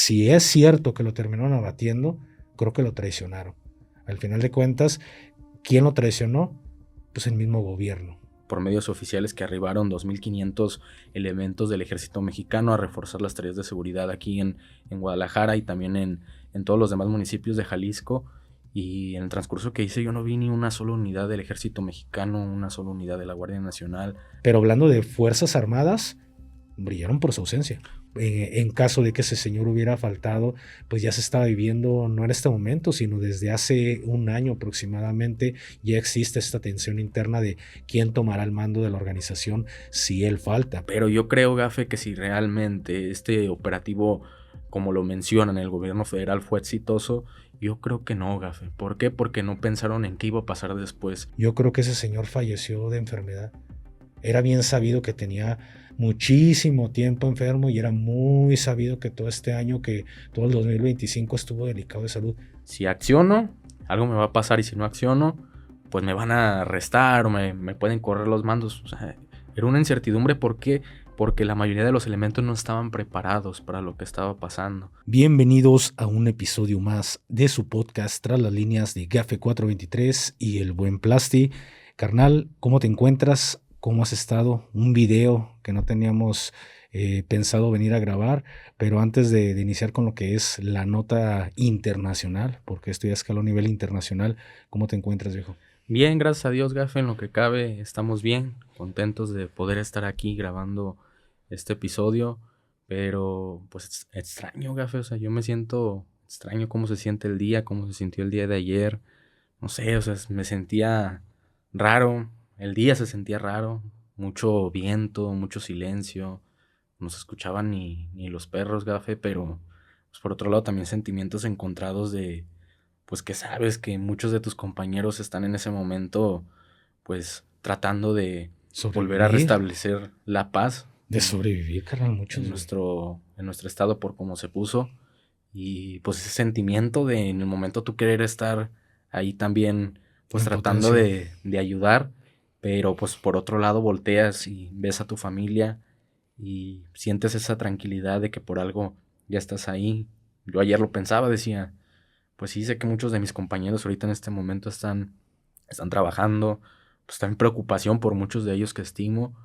si es cierto que lo terminaron abatiendo, creo que lo traicionaron. Al final de cuentas, ¿quién lo traicionó? Pues el mismo gobierno. Por medios oficiales que arribaron 2.500 elementos del ejército mexicano a reforzar las tareas de seguridad aquí en Guadalajara y también en todos los demás municipios de Jalisco. Y en el transcurso que hice yo no vi ni una sola unidad del ejército mexicano, una sola unidad de la Guardia Nacional. Pero hablando de Fuerzas Armadas, brillaron por su ausencia. En caso de que ese señor hubiera faltado, pues ya se estaba viviendo, no en este momento, sino desde hace un año aproximadamente, ya existe esta tensión interna de quién tomará el mando de la organización si él falta. Pero yo creo, Gafe, que si realmente este operativo, como lo mencionan, el gobierno federal fue exitoso, yo creo que no, Gafe. ¿Por qué? Porque no pensaron en qué iba a pasar después. Yo creo que ese señor falleció de enfermedad. Era bien sabido que tenía muchísimo tiempo enfermo y era muy sabido que todo este año, que todo el 2025 estuvo delicado de salud. Si acciono, algo me va a pasar, y si no acciono, pues me van a arrestar o me pueden correr los mandos. O sea, era una incertidumbre. ¿Por qué? Porque la mayoría de los elementos no estaban preparados para lo que estaba pasando. Bienvenidos a un episodio más de su podcast Tras las líneas de Gafe 423 y el buen Plasti. Carnal, ¿cómo te encuentras? ¿Cómo has estado? Un video que no teníamos pensado venir a grabar, pero antes de iniciar con lo que es la nota internacional, porque esto ya escaló a nivel internacional, ¿cómo te encuentras, viejo? Bien, gracias a Dios, Gafe, en lo que cabe estamos bien, contentos de poder estar aquí grabando este episodio, pero pues extraño, Gafe, o sea, yo me siento extraño cómo se siente el día, cómo se sintió el día de ayer, no sé, o sea, me sentía raro, el día se sentía raro, mucho viento, mucho silencio, no se escuchaban ni los perros, Gafe, pero pues por otro lado también sentimientos encontrados de pues que sabes que muchos de tus compañeros están en ese momento, pues tratando de volver a restablecer la paz. De sobrevivir, carnal, muchos. En nuestro estado por cómo se puso. Y pues ese sentimiento de en el momento tú querer estar ahí también, pues En tratando potencia. de ayudar, pero pues por otro lado volteas y ves a tu familia y sientes esa tranquilidad de que por algo ya estás ahí. Yo ayer lo pensaba, decía, pues sí, sé que muchos de mis compañeros ahorita en este momento están trabajando, pues también preocupación por muchos de ellos que estimo,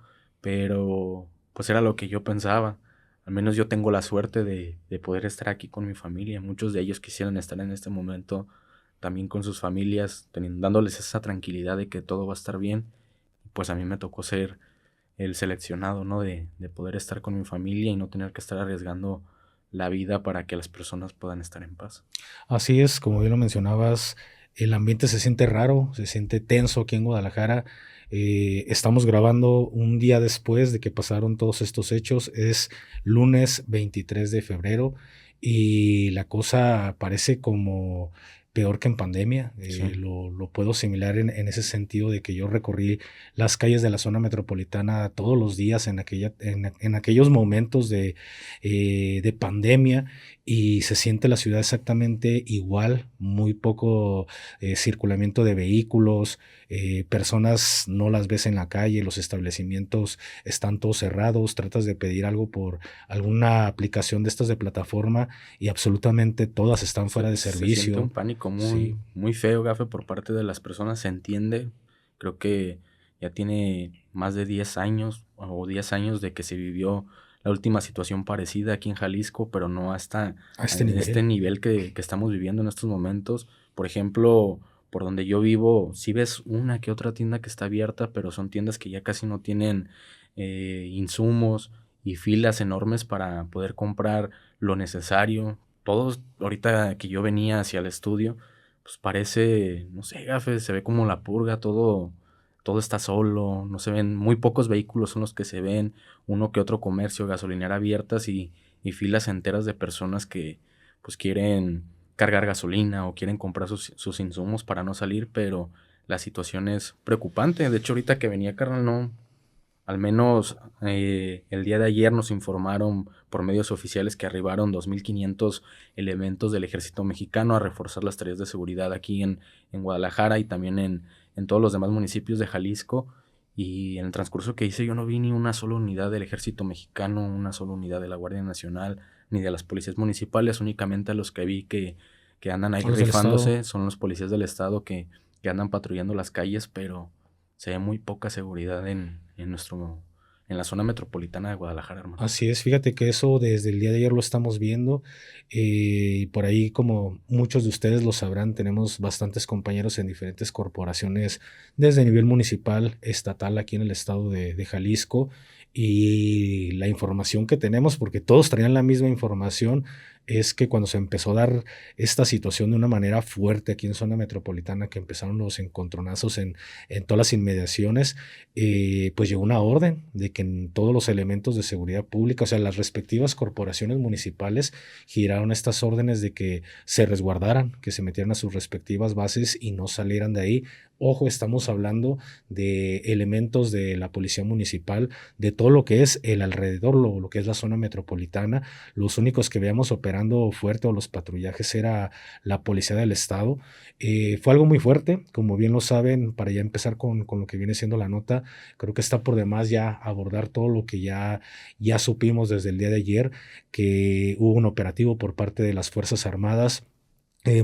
pero pues era lo que yo pensaba. Al menos yo tengo la suerte de poder estar aquí con mi familia. Muchos de ellos quisieran estar en este momento también con sus familias, dándoles esa tranquilidad de que todo va a estar bien. Pues a mí me tocó ser el seleccionado, ¿no? De poder estar con mi familia y no tener que estar arriesgando la vida para que las personas puedan estar en paz. Así es, como bien lo mencionabas, el ambiente se siente raro, se siente tenso aquí en Guadalajara. Estamos grabando un día después de que pasaron todos estos hechos, es lunes 23 de febrero y la cosa parece como peor que en pandemia. Sí. Lo puedo asimilar en ese sentido de que yo recorrí las calles de la zona metropolitana todos los días en aquellos momentos de pandemia y se siente la ciudad exactamente igual, muy poco circulamiento de vehículos, personas no las ves en la calle, los establecimientos están todos cerrados, tratas de pedir algo por alguna aplicación de estas de plataforma y absolutamente todas están fuera de servicio. Se siente un pánico muy feo, Gafe, por parte de las personas, se entiende. Creo que ya tiene más de 10 años o 10 años de que se vivió la última situación parecida aquí en Jalisco, pero no hasta este nivel que estamos viviendo en estos momentos. Por ejemplo, por donde yo vivo, sí ves una que otra tienda que está abierta, pero son tiendas que ya casi no tienen insumos y filas enormes para poder comprar lo necesario. Todos, ahorita que yo venía hacia el estudio, pues parece, no sé, Gafe, se ve como la purga, todo está solo, no se ven, muy pocos vehículos son los que se ven, uno que otro comercio, gasolinera abiertas y filas enteras de personas que pues quieren cargar gasolina o quieren comprar sus insumos para no salir, pero la situación es preocupante. De hecho, ahorita que venía, carnal, no, al menos el día de ayer nos informaron por medios oficiales que arribaron 2.500 elementos del ejército mexicano a reforzar las tareas de seguridad aquí en Guadalajara y también en todos los demás municipios de Jalisco. Y en el transcurso que hice yo no vi ni una sola unidad del ejército mexicano, una sola unidad de la Guardia Nacional, ni de las policías municipales. Únicamente a los que vi que andan ahí A los del estado. rifándose son los policías del estado que andan patrullando las calles, pero se ve muy poca seguridad en la zona metropolitana de Guadalajara, hermano. Así es, fíjate que eso desde el día de ayer lo estamos viendo, y por ahí, como muchos de ustedes lo sabrán, tenemos bastantes compañeros en diferentes corporaciones desde nivel municipal, estatal aquí en el estado de Jalisco, y la información que tenemos, porque todos traían la misma información, es que cuando se empezó a dar esta situación de una manera fuerte aquí en zona metropolitana, que empezaron los encontronazos en todas las inmediaciones, pues llegó una orden de que en todos los elementos de seguridad pública, o sea, las respectivas corporaciones municipales, giraron estas órdenes de que se resguardaran, que se metieran a sus respectivas bases y no salieran de ahí. Ojo, estamos hablando de elementos de la policía municipal, de todo lo que es el alrededor, lo que es la zona metropolitana. Los únicos que veíamos operando fuerte o los patrullajes era la policía del estado. Fue algo muy fuerte, como bien lo saben. Para ya empezar con lo que viene siendo la nota, creo que está por demás ya abordar todo lo que ya supimos desde el día de ayer, que hubo un operativo por parte de las Fuerzas Armadas.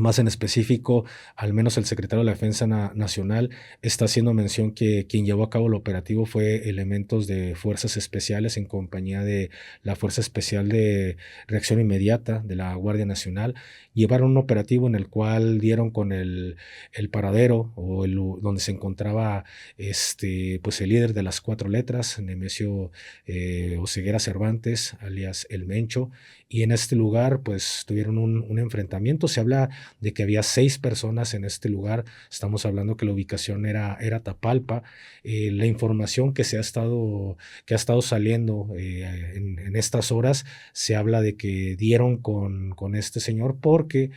Más en específico, al menos el secretario de la Defensa Nacional está haciendo mención que quien llevó a cabo el operativo fue elementos de fuerzas especiales en compañía de la Fuerza Especial de Reacción Inmediata de la Guardia Nacional. Llevaron un operativo en el cual dieron con el paradero o donde se encontraba pues el líder de las cuatro letras, Nemesio Oseguera Cervantes, alias El Mencho, y en este lugar pues tuvieron un enfrentamiento. Se habla de que había 6 personas en este lugar. Estamos hablando que la ubicación era Tapalpa. La información que ha estado saliendo en estas horas, se habla de que dieron con este señor porque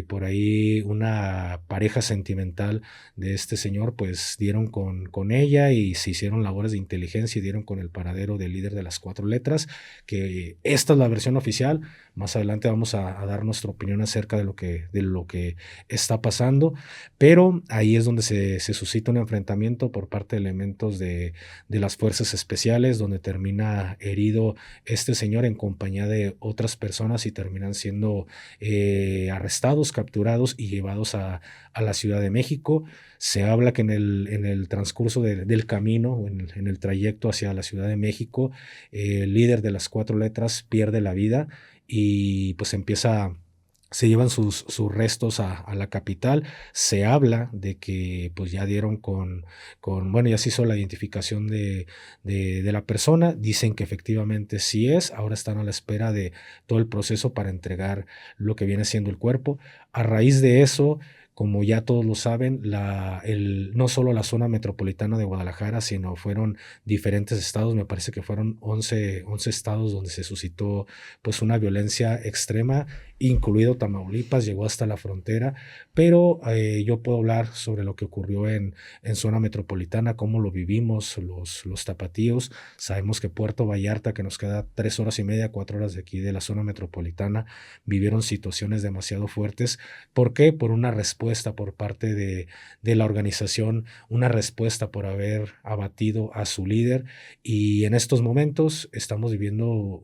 por ahí una pareja sentimental de este señor pues dieron con ella y se hicieron labores de inteligencia y dieron con el paradero del líder de las cuatro letras, que esta es la versión oficial. Más adelante vamos a dar nuestra opinión acerca de lo que está pasando, pero ahí es donde se suscita un enfrentamiento por parte de elementos de las fuerzas especiales, donde termina herido este señor en compañía de otras personas y terminan siendo arrestados, capturados y llevados a la Ciudad de México. Se habla que en el transcurso del camino o en el trayecto hacia la Ciudad de México, el líder de las cuatro letras pierde la vida y pues se llevan sus restos a la capital. Se habla de que pues ya dieron bueno, ya se hizo la identificación de la persona. Dicen que efectivamente sí es. Ahora están a la espera de todo el proceso para entregar lo que viene siendo el cuerpo. A raíz de eso, como ya todos lo saben, no solo la zona metropolitana de Guadalajara, sino fueron diferentes estados. Me parece que fueron 11 estados donde se suscitó pues una violencia extrema, incluido Tamaulipas, llegó hasta la frontera. Pero yo puedo hablar sobre lo que ocurrió en zona metropolitana, cómo lo vivimos los tapatíos. Sabemos que Puerto Vallarta, que nos queda 3 horas y media, 4 horas de aquí de la zona metropolitana, vivieron situaciones demasiado fuertes. ¿Por qué? Por una respuesta por parte de la organización, una respuesta por haber abatido a su líder. Y en estos momentos estamos viviendo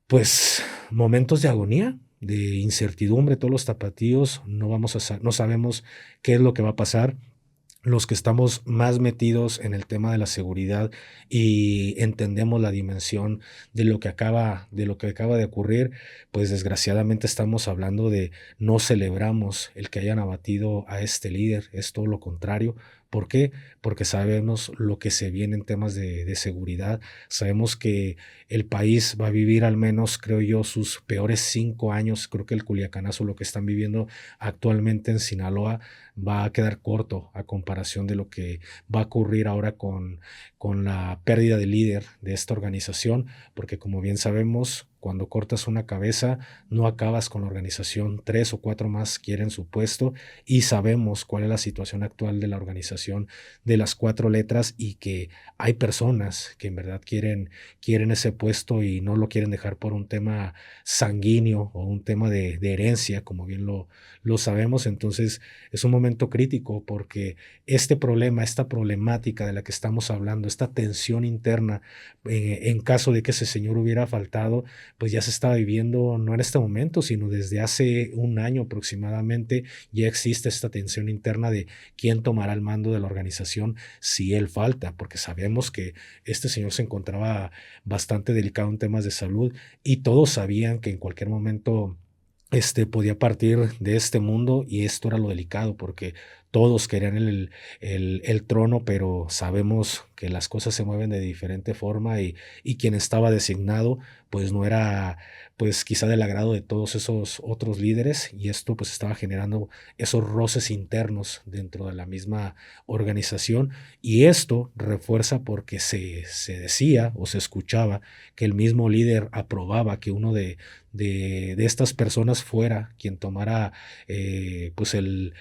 pues momentos de agonía, de incertidumbre. Todos los tapatíos no sabemos qué es lo que va a pasar. Los que estamos más metidos en el tema de la seguridad y entendemos la dimensión de lo que acaba de ocurrir, pues desgraciadamente estamos hablando de no celebramos el que hayan abatido a este líder, es todo lo contrario. ¿Por qué? Porque sabemos lo que se viene en temas de seguridad. Sabemos que el país va a vivir, al menos creo yo, sus peores 5 años. Creo que el Culiacanazo, lo que están viviendo actualmente en Sinaloa, va a quedar corto a comparación de lo que va a ocurrir ahora con la pérdida de líder de esta organización, porque como bien sabemos, cuando cortas una cabeza, no acabas con la organización. 3 o 4 más quieren su puesto y sabemos cuál es la situación actual de la organización de las cuatro letras, y que hay personas que en verdad quieren ese puesto y no lo quieren dejar por un tema sanguíneo o un tema de herencia, como bien lo sabemos. Entonces es un momento momento crítico, porque este problema, esta problemática de la que estamos hablando, esta tensión interna, en caso de que ese señor hubiera faltado, pues ya se estaba viviendo no en este momento, sino desde hace un año aproximadamente. Ya existe esta tensión interna de quién tomará el mando de la organización si él falta, porque sabemos que este señor se encontraba bastante delicado en temas de salud y todos sabían que en cualquier momento podía partir de este mundo, y esto era lo delicado porque todos querían el trono, pero sabemos que las cosas se mueven de diferente forma, y quien estaba designado pues no era pues quizá del agrado de todos esos otros líderes, y esto pues estaba generando esos roces internos dentro de la misma organización, y esto refuerza porque se decía o se escuchaba que el mismo líder aprobaba que uno de estas personas fuera quien tomara pues el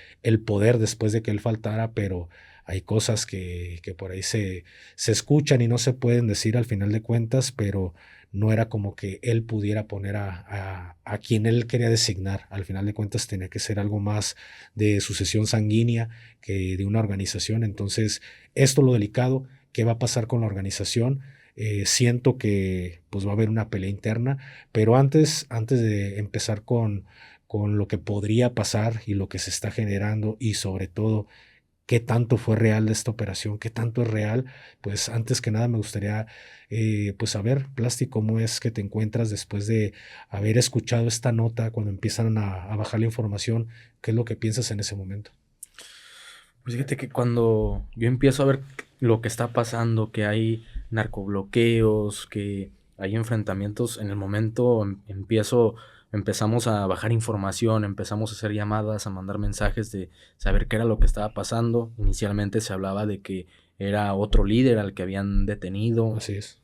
poder después de que él faltara, pero hay cosas que por ahí se escuchan y no se pueden decir al final de cuentas, pero no era como que él pudiera poner a quien él quería designar. Al final de cuentas tenía que ser algo más de sucesión sanguínea que de una organización. Entonces, esto es lo delicado. ¿Qué va a pasar con la organización? Siento que pues va a haber una pelea interna, pero antes de empezar con lo que podría pasar y lo que se está generando, y sobre todo qué tanto fue real de esta operación, qué tanto es real, pues antes que nada me gustaría pues saber, Plasti, cómo es que te encuentras después de haber escuchado esta nota, cuando empiezan a bajar la información, qué es lo que piensas en ese momento. Pues fíjate que cuando yo empiezo a ver lo que está pasando, que hay narcobloqueos, que hay enfrentamientos, en el momento empezamos a bajar información, empezamos a hacer llamadas, a mandar mensajes de saber qué era lo que estaba pasando. Inicialmente se hablaba de que era otro líder al que habían detenido. Así es.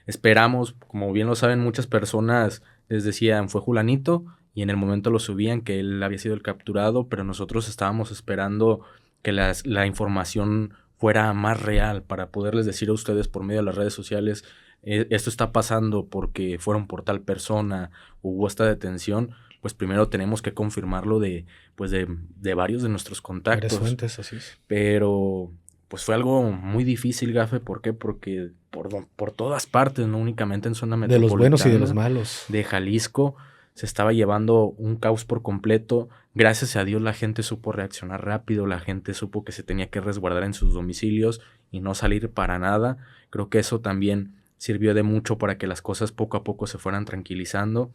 Esperamos, como bien lo saben muchas personas, les decían fue Julanito, y en el momento lo subían que él había sido el capturado, pero nosotros estábamos esperando que la información fuera más real para poderles decir a ustedes por medio de las redes sociales, esto está pasando porque fueron por tal persona, hubo esta detención. Pues primero tenemos que confirmarlo de varios de nuestros contactos. Varias fuentes, así es. Pero pues fue algo muy difícil, Gafe. ¿Por qué? Porque por todas partes, no únicamente en zona metropolitana. De los buenos y de los malos. De Jalisco se estaba llevando un caos por completo. Gracias a Dios la gente supo reaccionar rápido, la gente supo que se tenía que resguardar en sus domicilios y no salir para nada. Creo que eso también sirvió de mucho para que las cosas poco a poco se fueran tranquilizando.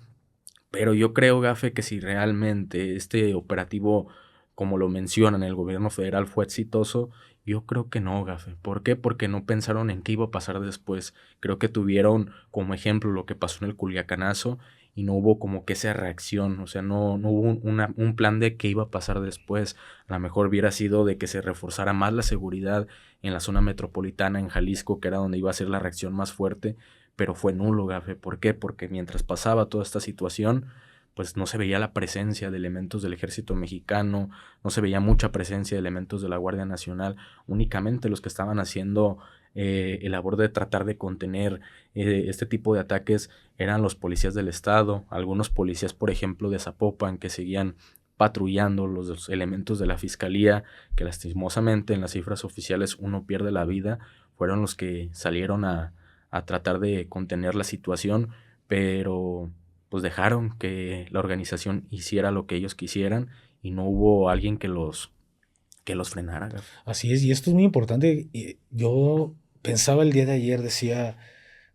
Pero yo creo, Gafe, que si realmente este operativo, como lo mencionan, el gobierno federal fue exitoso, yo creo que no, Gafe. ¿Por qué? Porque no pensaron en qué iba a pasar después. Creo que tuvieron como ejemplo lo que pasó en el Culiacanazo y no hubo como que esa reacción. O sea, no hubo un plan de qué iba a pasar después. A lo mejor hubiera sido de que se reforzara más la seguridad en la zona metropolitana, en Jalisco, que era donde iba a ser la reacción más fuerte, pero fue nulo, Gafe. ¿Por qué? Porque mientras pasaba toda esta situación, pues no se veía la presencia de elementos del ejército mexicano, no se veía mucha presencia de elementos de la Guardia Nacional, únicamente los que estaban haciendo el labor de tratar de contener este tipo de ataques eran los policías del estado, algunos policías, por ejemplo, de Zapopan, que seguían patrullando, los elementos de la fiscalía, que lastimosamente en las cifras oficiales uno pierde la vida, fueron los que salieron a tratar de contener la situación, pero pues dejaron que la organización hiciera lo que ellos quisieran y no hubo alguien que los frenara. Así es, y esto es muy importante. Yo pensaba el día de ayer, decía,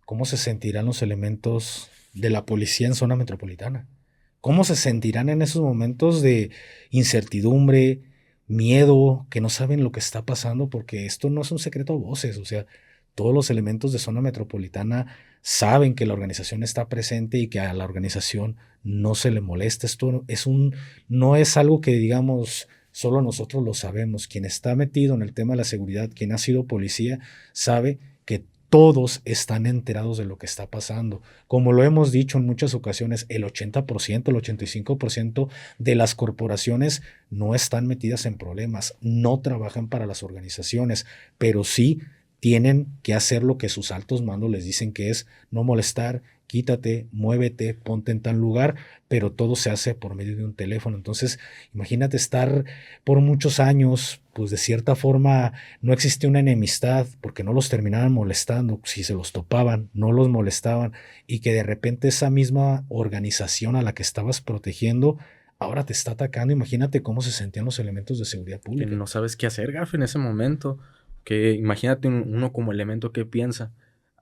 ¿cómo se sentirán los elementos de la policía en zona metropolitana? ¿Cómo se sentirán en esos momentos de incertidumbre, miedo, que no saben lo que está pasando? Porque esto no es un secreto a voces, o sea, todos los elementos de zona metropolitana saben que la organización está presente y que a la organización no se le molesta. Esto no es algo que digamos solo nosotros lo sabemos. Quien está metido en el tema de la seguridad, quien ha sido policía, sabe que todos están enterados de lo que está pasando. Como lo hemos dicho en muchas ocasiones, el 80%, el 85% de las corporaciones no están metidas en problemas, no trabajan para las organizaciones, pero sí tienen que hacer lo que sus altos mandos les dicen que es no molestar, quítate, muévete, ponte en tal lugar, pero todo se hace por medio de un teléfono. Entonces, imagínate estar por muchos años, pues de cierta forma no existía una enemistad porque no los terminaban molestando, si se los topaban, no los molestaban, y que de repente esa misma organización a la que estabas protegiendo ahora te está atacando. Imagínate cómo se sentían los elementos de seguridad Que pública. no sabes qué hacer, gafe, en ese momento. Que imagínate uno como elemento que piensa,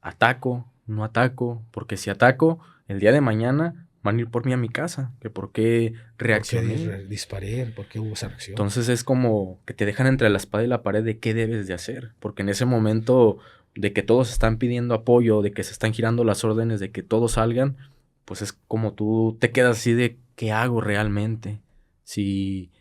ataco, no ataco, porque si ataco, el día de mañana van a ir por mí a mi casa, que por qué reaccioné. Disparé? ¿Por qué hubo esa reacción? Entonces es como que te dejan entre la espada y la pared de qué debes de hacer, porque en ese momento de que todos están pidiendo apoyo, de que se están girando las órdenes, de que todos salgan, pues es como tú te quedas así de ¿qué hago realmente? Si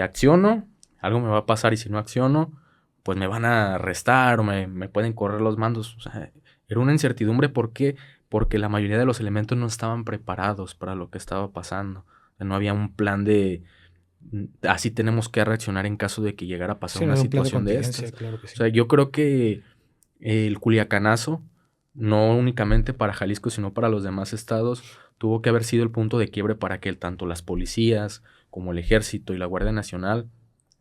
acciono, algo me va a pasar, y si no acciono, pues me van a arrestar o me pueden correr los mandos. O sea, era una incertidumbre. ¿Por qué? Porque la mayoría de los elementos no estaban preparados para lo que estaba pasando. O sea, no había un plan de así tenemos que reaccionar en caso de que llegara a pasar Sí, no una era un plan de situación de contingencia, estas. claro que O sí. sea, yo creo que el Culiacanazo, no únicamente para Jalisco, sino para los demás estados, tuvo que haber sido el punto de quiebre para que tanto las policías como el ejército y la Guardia Nacional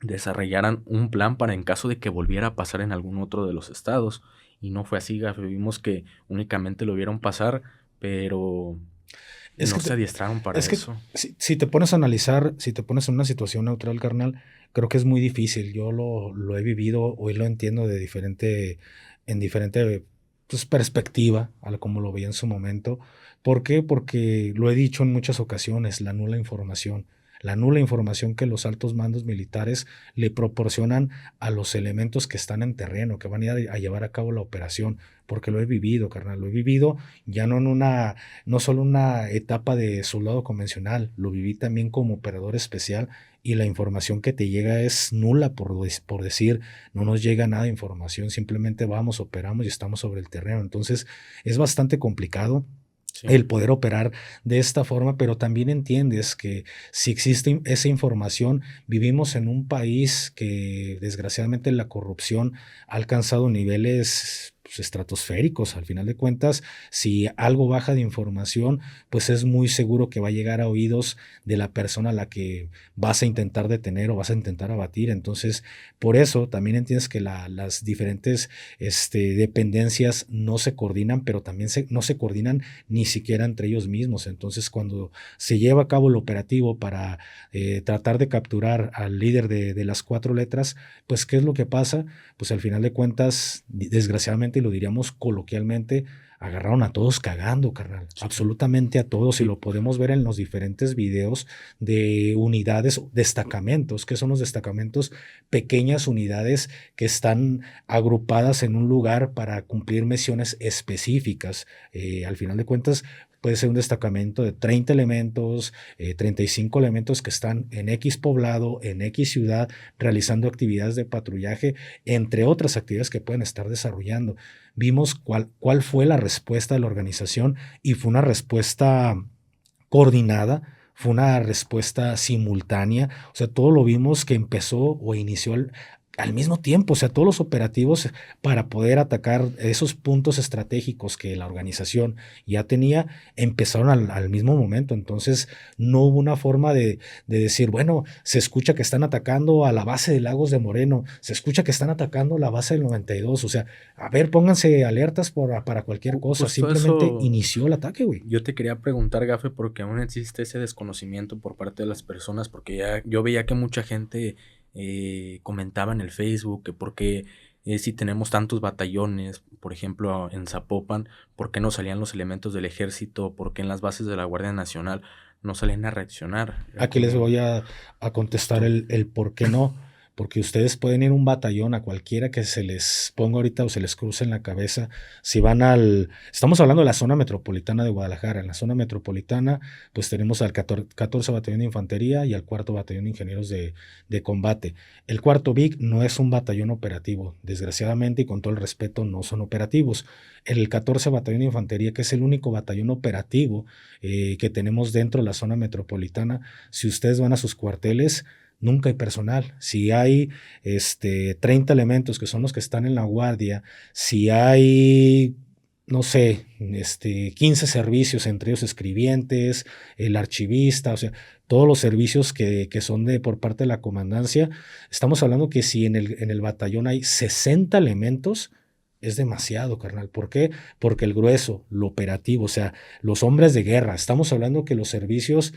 desarrollaran un plan para en caso de que volviera a pasar en algún otro de los estados. Y no fue así, Gafe. Vimos que únicamente lo vieron pasar, pero Es no que, se adiestraron para es que eso. si te pones a analizar, si te pones en una situación neutral, carnal, creo que es muy difícil. Yo lo he vivido, hoy lo entiendo en diferente pues, perspectiva a como lo veía en su momento. ¿Por qué? Porque lo he dicho en muchas ocasiones, la nula información. La nula información que los altos mandos militares le proporcionan a los elementos que están en terreno, que van a ir a llevar a cabo la operación, porque lo he vivido, carnal, lo he vivido ya no solo una etapa de soldado convencional, lo viví también como operador especial, y la información que te llega es nula, por decir, no nos llega nada de información, simplemente vamos, operamos y estamos sobre el terreno. Entonces es bastante complicado Sí. el poder operar de esta forma, pero también entiendes que si existe esa información, vivimos en un país que desgraciadamente la corrupción ha alcanzado niveles pues, estratosféricos. Al final de cuentas, si algo baja de información, pues es muy seguro que va a llegar a oídos de la persona a la que vas a intentar detener o vas a intentar abatir. Entonces, por eso también entiendes que las diferentes dependencias no se coordinan, pero también no se coordinan ni siquiera entre ellos mismos. Entonces, cuando se lleva a cabo el operativo para tratar de capturar al líder de las cuatro letras, pues, ¿qué es lo que pasa? Pues al final de cuentas, desgraciadamente, y lo diríamos coloquialmente, agarraron a todos cagando, carnal. Sí. Absolutamente a todos, y Sí. lo podemos ver en los diferentes videos de unidades, destacamentos. ¿Qué son los destacamentos? Pequeñas unidades que están agrupadas en un lugar para cumplir misiones específicas. Al final de cuentas, puede ser un destacamento de 30 elementos, 35 elementos que están en X poblado, en X ciudad, realizando actividades de patrullaje, entre otras actividades que pueden estar desarrollando. Vimos cuál fue la respuesta de la organización, y fue una respuesta coordinada, fue una respuesta simultánea. O sea, todo lo vimos que empezó o inició al mismo tiempo. O sea, todos los operativos para poder atacar esos puntos estratégicos que la organización ya tenía, empezaron al mismo momento. Entonces, no hubo una forma de decir, bueno, se escucha que están atacando a la base de Lagos de Moreno, se escucha que están atacando la base del 92. O sea, a ver, pónganse alertas para cualquier cosa. Justo Simplemente eso inició el ataque, güey. yo te quería preguntar, Gafe, porque aún existe ese desconocimiento por parte de las personas, porque ya yo veía que mucha gente comentaba en el Facebook que por qué si tenemos tantos batallones, por ejemplo en Zapopan, por qué no salían los elementos del ejército, por qué en las bases de la Guardia Nacional no salían a reaccionar. Era Aquí les como voy a contestar justo. el por qué no. Porque ustedes pueden ir a un batallón, a cualquiera que se les ponga ahorita o se les cruce en la cabeza. Si van estamos hablando de la zona metropolitana de Guadalajara. En la zona metropolitana, pues tenemos al 14 Batallón de Infantería y al 4 Batallón de Ingenieros de Combate. El 4 BIC no es un batallón operativo. Desgraciadamente, y con todo el respeto, no son operativos. El 14 Batallón de Infantería, que es el único batallón operativo que tenemos dentro de la zona metropolitana, si ustedes van a sus cuarteles, nunca hay personal. Si hay 30 elementos que son los que están en la guardia, si hay, no sé, 15 servicios, entre ellos escribientes, el archivista, o sea, todos los servicios que son por parte de la comandancia, estamos hablando que si en el batallón hay 60 elementos, es demasiado, carnal. ¿Por qué? Porque el grueso, lo operativo, o sea, los hombres de guerra, estamos hablando que los servicios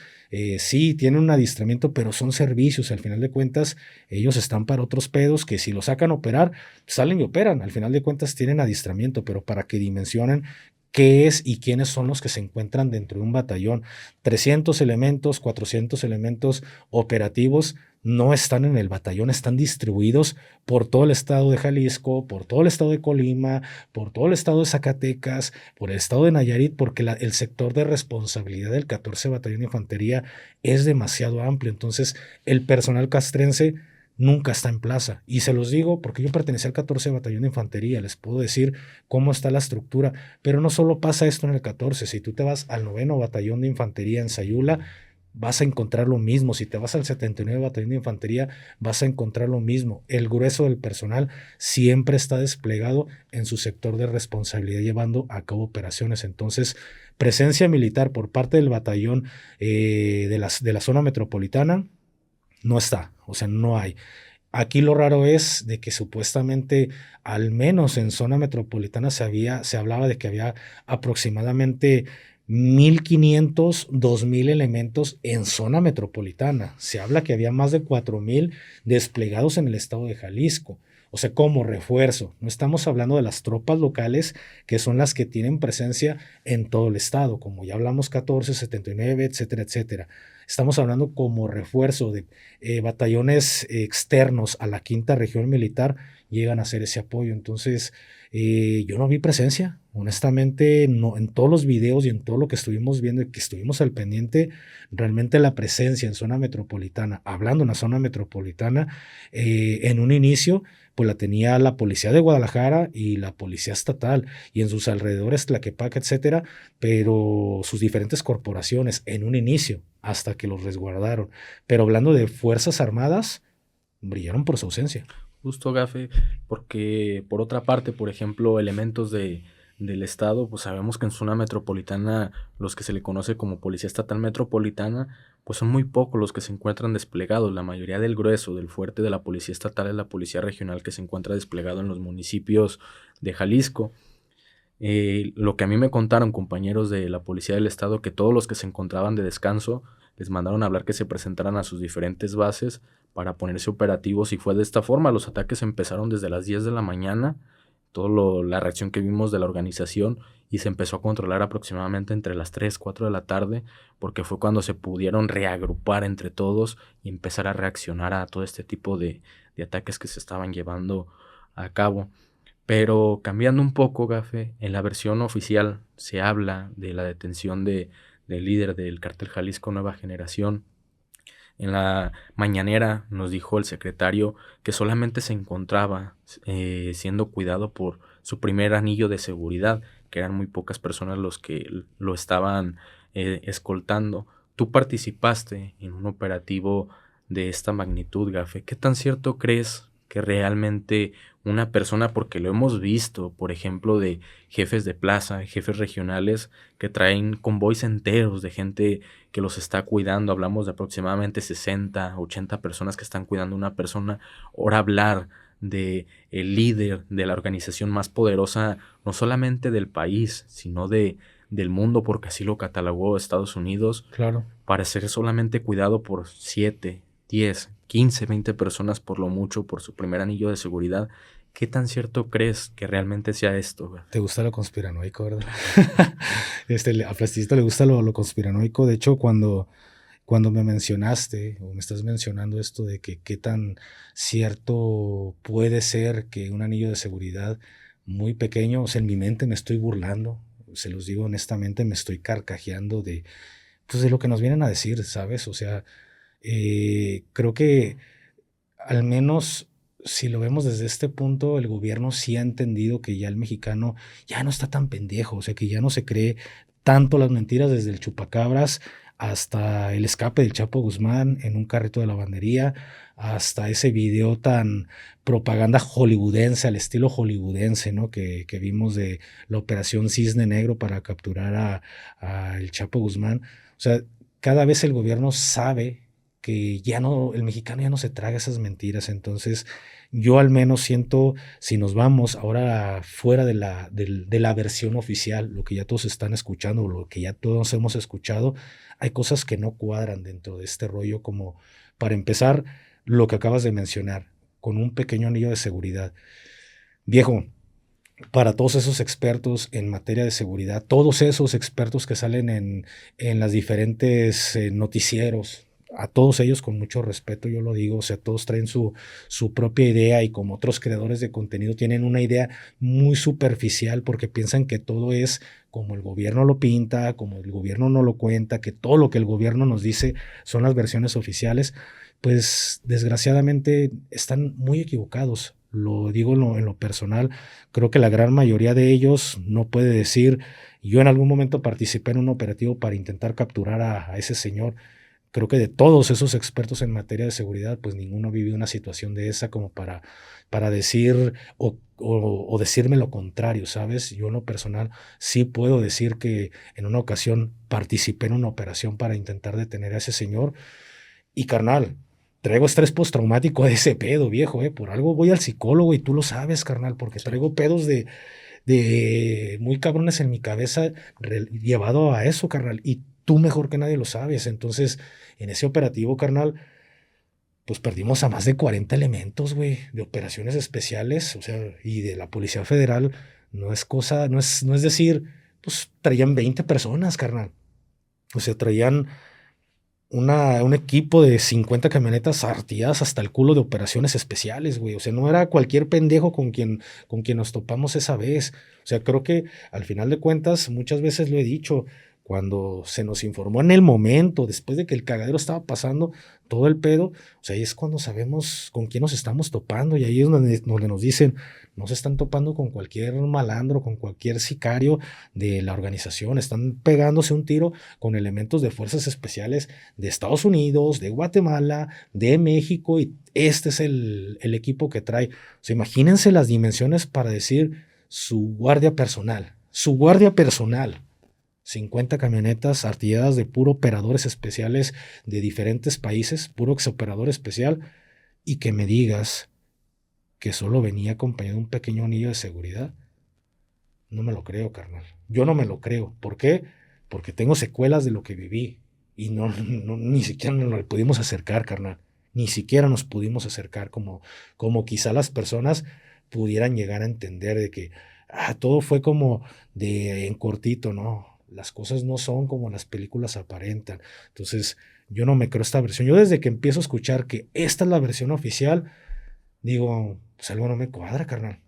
sí tienen un adiestramiento, pero son servicios. Al final de cuentas, ellos están para otros pedos que si lo sacan a operar, salen y operan. Al final de cuentas, tienen adiestramiento, pero para que dimensionen qué es y quiénes son los que se encuentran dentro de un batallón. 300 elementos, 400 elementos operativos no están en el batallón, están distribuidos por todo el estado de Jalisco, por todo el estado de Colima, por todo el estado de Zacatecas, por el estado de Nayarit, porque el sector de responsabilidad del 14 Batallón de Infantería es demasiado amplio. Entonces, el personal castrense nunca está en plaza. Y se los digo porque yo pertenecía al 14 Batallón de Infantería, les puedo decir cómo está la estructura, pero no solo pasa esto en el 14, si tú te vas al 9º Batallón de Infantería en Sayula, vas a encontrar lo mismo. Si te vas al 79 Batallón de Infantería, vas a encontrar lo mismo. El grueso del personal siempre está desplegado en su sector de responsabilidad, llevando a cabo operaciones. Entonces, presencia militar por parte del batallón de la zona metropolitana no está, o sea, no hay. Aquí lo raro es de que supuestamente, al menos en zona metropolitana, se hablaba de que había aproximadamente 1,500, 2,000 elementos en zona metropolitana. Se habla que había más de 4,000 desplegados en el estado de Jalisco. O sea, como refuerzo. No estamos hablando de las tropas locales, que son las que tienen presencia en todo el estado, como ya hablamos, 14, 79, etcétera, etcétera. Estamos hablando como refuerzo de batallones externos a la 5ª Región Militar, llegan a hacer ese apoyo. Entonces, yo no vi presencia, honestamente, no, en todos los videos y en todo lo que estuvimos viendo y que estuvimos al pendiente, realmente la presencia en zona metropolitana, hablando en la zona metropolitana, en un inicio, pues la tenía la policía de Guadalajara y la policía estatal, y en sus alrededores Tlaquepaque, etcétera, pero sus diferentes corporaciones en un inicio, hasta que los resguardaron. Pero hablando de Fuerzas Armadas, brillaron por su ausencia. Justo, Gafe, porque por otra parte, por ejemplo, elementos del estado, pues sabemos que en zona metropolitana, los que se le conoce como Policía Estatal Metropolitana, pues son muy pocos los que se encuentran desplegados. La mayoría del grueso, del fuerte de la Policía Estatal es la Policía Regional, que se encuentra desplegado en los municipios de Jalisco. Lo que a mí me contaron compañeros de la Policía del Estado, que todos los que se encontraban de descanso les mandaron a hablar que se presentaran a sus diferentes bases para ponerse operativos, y fue de esta forma. Los ataques empezaron desde las 10 de la mañana, la reacción que vimos de la organización, y se empezó a controlar aproximadamente entre las 3, 4 de la tarde, porque fue cuando se pudieron reagrupar entre todos y empezar a reaccionar a todo este tipo de ataques que se estaban llevando a cabo. Pero cambiando un poco, Gafe, en la versión oficial se habla de la detención del líder del Cártel Jalisco Nueva Generación. En la mañanera nos dijo el secretario que solamente se encontraba siendo cuidado por su primer anillo de seguridad, que eran muy pocas personas los que lo estaban escoltando. Tú participaste en un operativo de esta magnitud, Gafe. ¿Qué tan cierto crees que realmente una persona, porque lo hemos visto, por ejemplo, de jefes de plaza, jefes regionales que traen convoys enteros de gente que los está cuidando? Hablamos de aproximadamente 60, 80 personas que están cuidando a una persona. Ahora hablar de el líder de la organización más poderosa, no solamente del país, sino del mundo, porque así lo catalogó Estados Unidos. Claro. Para ser solamente cuidado por 7, 10, 15, 20 personas por lo mucho por su primer anillo de seguridad. ¿Qué tan cierto crees que realmente sea esto, güey? Te gusta lo conspiranoico, ¿verdad? A Plasticito le gusta lo conspiranoico. De hecho, cuando me mencionaste o me estás mencionando esto de que qué tan cierto puede ser que un anillo de seguridad muy pequeño, o sea, en mi mente me estoy burlando, se los digo honestamente, me estoy carcajeando pues de lo que nos vienen a decir, ¿sabes? O sea, creo que al menos si lo vemos desde este punto, el gobierno sí ha entendido que ya el mexicano ya no está tan pendejo, o sea, que ya no se cree tanto las mentiras desde el chupacabras hasta el escape del Chapo Guzmán en un carrito de lavandería, hasta ese video tan propaganda hollywoodense, al estilo hollywoodense, ¿no? Que vimos de la operación Cisne Negro para capturar a el Chapo Guzmán. O sea, cada vez el gobierno sabe que ya no, el mexicano ya no se traga esas mentiras. Entonces, yo al menos siento, si nos vamos ahora fuera de la versión oficial, lo que ya todos están escuchando, lo que ya todos hemos escuchado, hay cosas que no cuadran dentro de este rollo, como para empezar, lo que acabas de mencionar, con un pequeño anillo de seguridad. Viejo, para todos esos expertos en materia de seguridad, todos esos expertos que salen en las diferentes noticieros, a todos ellos con mucho respeto, yo lo digo, o sea, todos traen su propia idea y como otros creadores de contenido tienen una idea muy superficial porque piensan que todo es como el gobierno lo pinta, como el gobierno no lo cuenta, que todo lo que el gobierno nos dice son las versiones oficiales, pues desgraciadamente están muy equivocados. Lo digo en lo personal, creo que la gran mayoría de ellos no puede decir, yo en algún momento participé en un operativo para intentar capturar a ese señor. Creo que de todos esos expertos en materia de seguridad, pues ninguno vivió una situación de esa como para decir o decirme lo contrario, ¿sabes? Yo en lo personal sí puedo decir que en una ocasión participé en una operación para intentar detener a ese señor y carnal, traigo estrés postraumático de ese pedo, viejo, ¿eh? Por algo voy al psicólogo y tú lo sabes, carnal, porque traigo pedos de muy cabrones en mi cabeza llevado a eso, carnal, y tú mejor que nadie lo sabes. Entonces, en ese operativo, carnal, pues perdimos a más de 40 elementos, güey, de operaciones especiales, o sea, y de la Policía Federal, no es cosa, no es decir, pues traían 20 personas, carnal. O sea, traían un equipo de 50 camionetas artilladas hasta el culo de operaciones especiales, güey. O sea, no era cualquier pendejo con quien nos topamos esa vez. O sea, creo que al final de cuentas, muchas veces lo he dicho, cuando se nos informó en el momento, después de que el cagadero estaba pasando, todo el pedo, o sea, ahí es cuando sabemos con quién nos estamos topando y ahí es donde nos dicen, no se están topando con cualquier malandro, con cualquier sicario de la organización, están pegándose un tiro con elementos de fuerzas especiales de Estados Unidos, de Guatemala, de México, y este es el equipo que trae. O sea, imagínense las dimensiones para decir su guardia personal. 50 camionetas artilladas de puro operadores especiales de diferentes países, puro exoperador especial, y que me digas que solo venía acompañado de un pequeño anillo de seguridad. No me lo creo, carnal. Yo no me lo creo. ¿Por qué? Porque tengo secuelas de lo que viví. Y ni siquiera nos pudimos acercar, carnal. Ni siquiera nos pudimos acercar como quizá las personas pudieran llegar a entender de que todo fue como de en cortito, ¿no? Las cosas no son como las películas aparentan. Entonces, yo no me creo esta versión. Yo desde que empiezo a escuchar que esta es la versión oficial, digo, pues algo no me cuadra, carnal.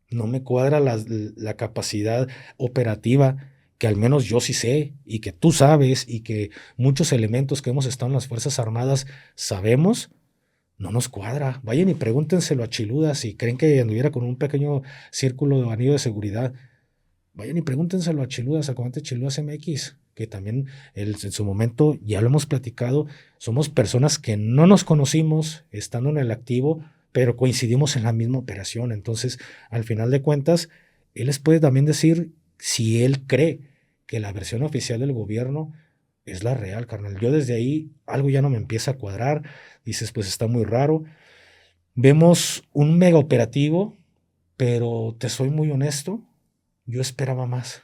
No me cuadra la capacidad operativa que al menos yo sí sé y que tú sabes y que muchos elementos que hemos estado en las Fuerzas Armadas sabemos, no nos cuadra. Vayan y pregúntenselo a Chiluda si creen que anduviera con un pequeño círculo de anillo de seguridad. Vayan y pregúntenselo a Chiludas, al comandante Chiludas MX, que también en su momento, ya lo hemos platicado, somos personas que no nos conocimos estando en el activo, pero coincidimos en la misma operación. Entonces, al final de cuentas, él les puede también decir si él cree que la versión oficial del gobierno es la real, carnal. Yo desde ahí algo ya no me empieza a cuadrar. Dices, pues está muy raro. Vemos un mega operativo, pero te soy muy honesto, yo esperaba más.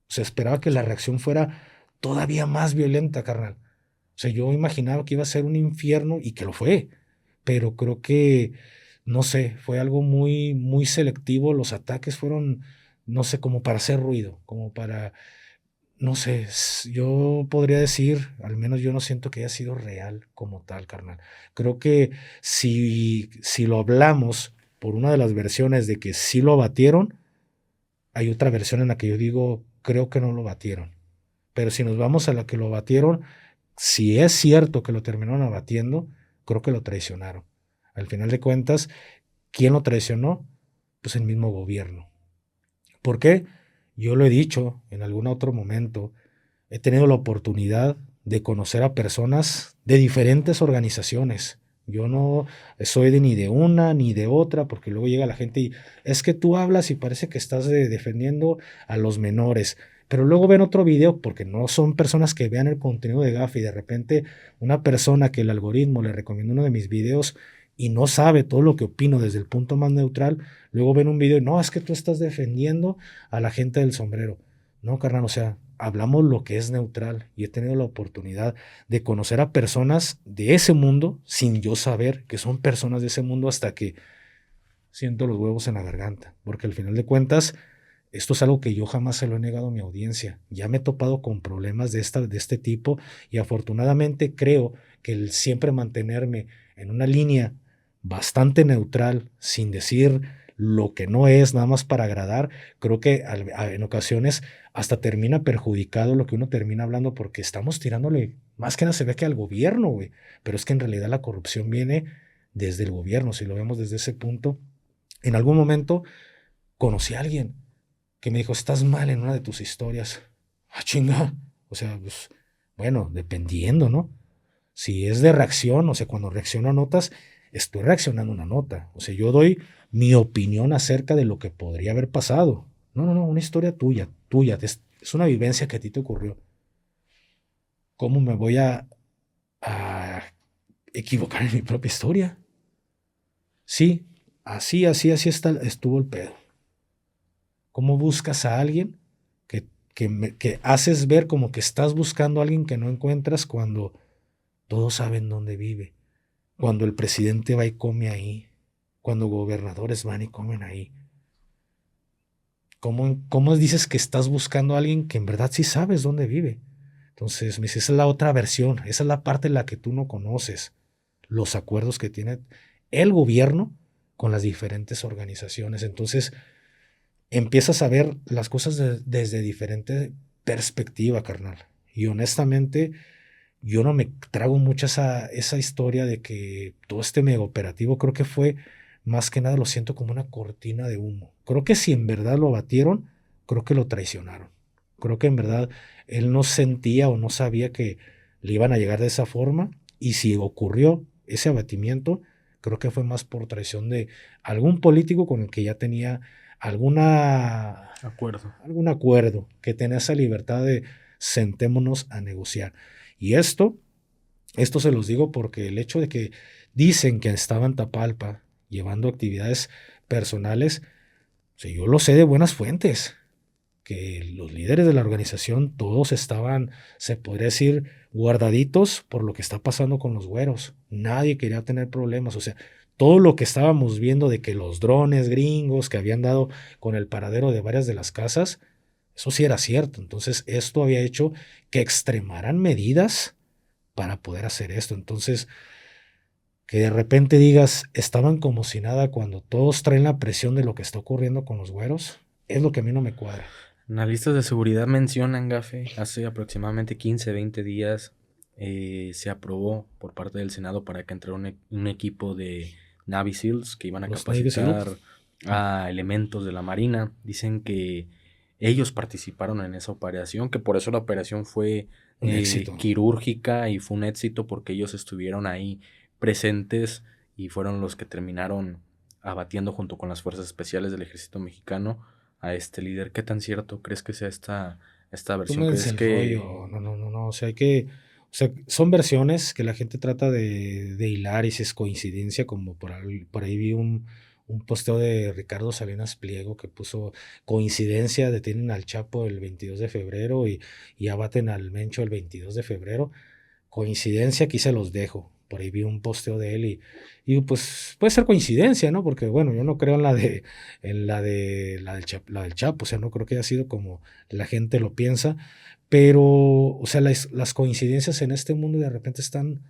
O sea, esperaba que la reacción fuera todavía más violenta, carnal. O sea, yo imaginaba que iba a ser un infierno y que lo fue, pero creo que, no sé, fue algo muy, muy selectivo. Los ataques fueron, no sé, como para hacer ruido, como para, no sé, yo podría decir, al menos yo no siento que haya sido real como tal, carnal. Creo que si lo hablamos por una de las versiones de que sí lo abatieron, hay otra versión en la que yo digo, creo que no lo batieron. Pero si nos vamos a la que lo batieron, si es cierto que lo terminaron abatiendo, creo que lo traicionaron. Al final de cuentas, ¿quién lo traicionó? Pues el mismo gobierno. ¿Por qué? Yo lo he dicho en algún otro momento. he tenido la oportunidad de conocer a personas de diferentes organizaciones. Yo no soy ni de una ni de otra, porque luego llega la gente y es que tú hablas y parece que estás defendiendo a los menores, pero luego ven otro video, porque no son personas que vean el contenido de GAFE, y de repente una persona que el algoritmo le recomienda uno de mis videos y no sabe todo lo que opino desde el punto más neutral, luego ven un video y no, es que tú estás defendiendo a la gente del sombrero. No, carnal, o sea, hablamos lo que es neutral, y he tenido la oportunidad de conocer a personas de ese mundo sin yo saber que son personas de ese mundo hasta que siento los huevos en la garganta, porque al final de cuentas esto es algo que yo jamás se lo he negado a mi audiencia. Ya me he topado con problemas de este tipo, y afortunadamente creo que el siempre mantenerme en una línea bastante neutral, sin decir lo que no es, nada más para agradar, creo que en ocasiones hasta termina perjudicado lo que uno termina hablando, porque estamos tirándole, más que nada se ve que al gobierno, güey, pero es que en realidad la corrupción viene desde el gobierno, si lo vemos desde ese punto. En algún momento conocí a alguien que me dijo, estás mal en una de tus historias. Ah, chinga. O sea, pues, bueno, dependiendo, ¿no? Si es de reacción, o sea, cuando reacciono a notas, estoy reaccionando a una nota. O sea, yo doy mi opinión acerca de lo que podría haber pasado. No, no, no, una historia tuya, tuya. Es una vivencia que a ti te ocurrió. ¿Cómo me voy a equivocar en mi propia historia? Sí, estuvo el pedo. ¿Cómo buscas a alguien que haces ver como que estás buscando a alguien que no encuentras, cuando todos saben dónde vive? Cuando el presidente va y come ahí, cuando gobernadores van y comen ahí. ¿Cómo dices que estás buscando a alguien que en verdad sí sabes dónde vive? Entonces, esa es la otra versión, esa es la parte en la que tú no conoces los acuerdos que tiene el gobierno con las diferentes organizaciones. Entonces, empiezas a ver las cosas desde diferente perspectiva, carnal. Y honestamente, yo no me trago mucho esa historia de que todo este mega operativo, creo que fue, más que nada lo siento como una cortina de humo. Creo que si en verdad lo abatieron, creo que lo traicionaron. Creo que en verdad él no sentía o no sabía que le iban a llegar de esa forma, y si ocurrió ese abatimiento, creo que fue más por traición de algún político con el que ya tenía algún acuerdo, que tenía esa libertad de sentémonos a negociar. Y esto se los digo porque el hecho de que dicen que estaba en Tapalpa llevando actividades personales, o sea, yo lo sé de buenas fuentes, que los líderes de la organización todos estaban, se podría decir, guardaditos por lo que está pasando con los güeros. Nadie quería tener problemas. O sea, todo lo que estábamos viendo de que los drones gringos que habían dado con el paradero de varias de las casas, eso sí era cierto. Entonces, esto había hecho que extremaran medidas para poder hacer esto. Entonces, que de repente digas, estaban como si nada cuando todos traen la presión de lo que está ocurriendo con los güeros, es lo que a mí no me cuadra. Analistas de seguridad mencionan, Gafe, hace aproximadamente 15, 20 días se aprobó por parte del Senado para que entrara un equipo de Navy SEALs que iban a capacitar a elementos de la Marina. Dicen que ellos participaron en esa operación, que por eso la operación fue quirúrgica y fue un éxito, porque ellos estuvieron ahí presentes y fueron los que terminaron abatiendo junto con las fuerzas especiales del ejército mexicano a este líder. ¿Qué tan cierto crees que sea esta versión? ¿Crees que No, o sea, o sea, son versiones que la gente trata de hilar, y si es coincidencia, como por ahí vi un posteo de Ricardo Salinas Pliego que puso coincidencia, detienen al Chapo el 22 de febrero y abaten al Mencho el 22 de febrero. Coincidencia, aquí se los dejo. Por ahí vi un posteo de él y pues puede ser coincidencia, ¿no? Porque bueno, yo no creo en la del Chapo, o sea, no creo que haya sido como la gente lo piensa, pero, o sea, las coincidencias en este mundo de repente están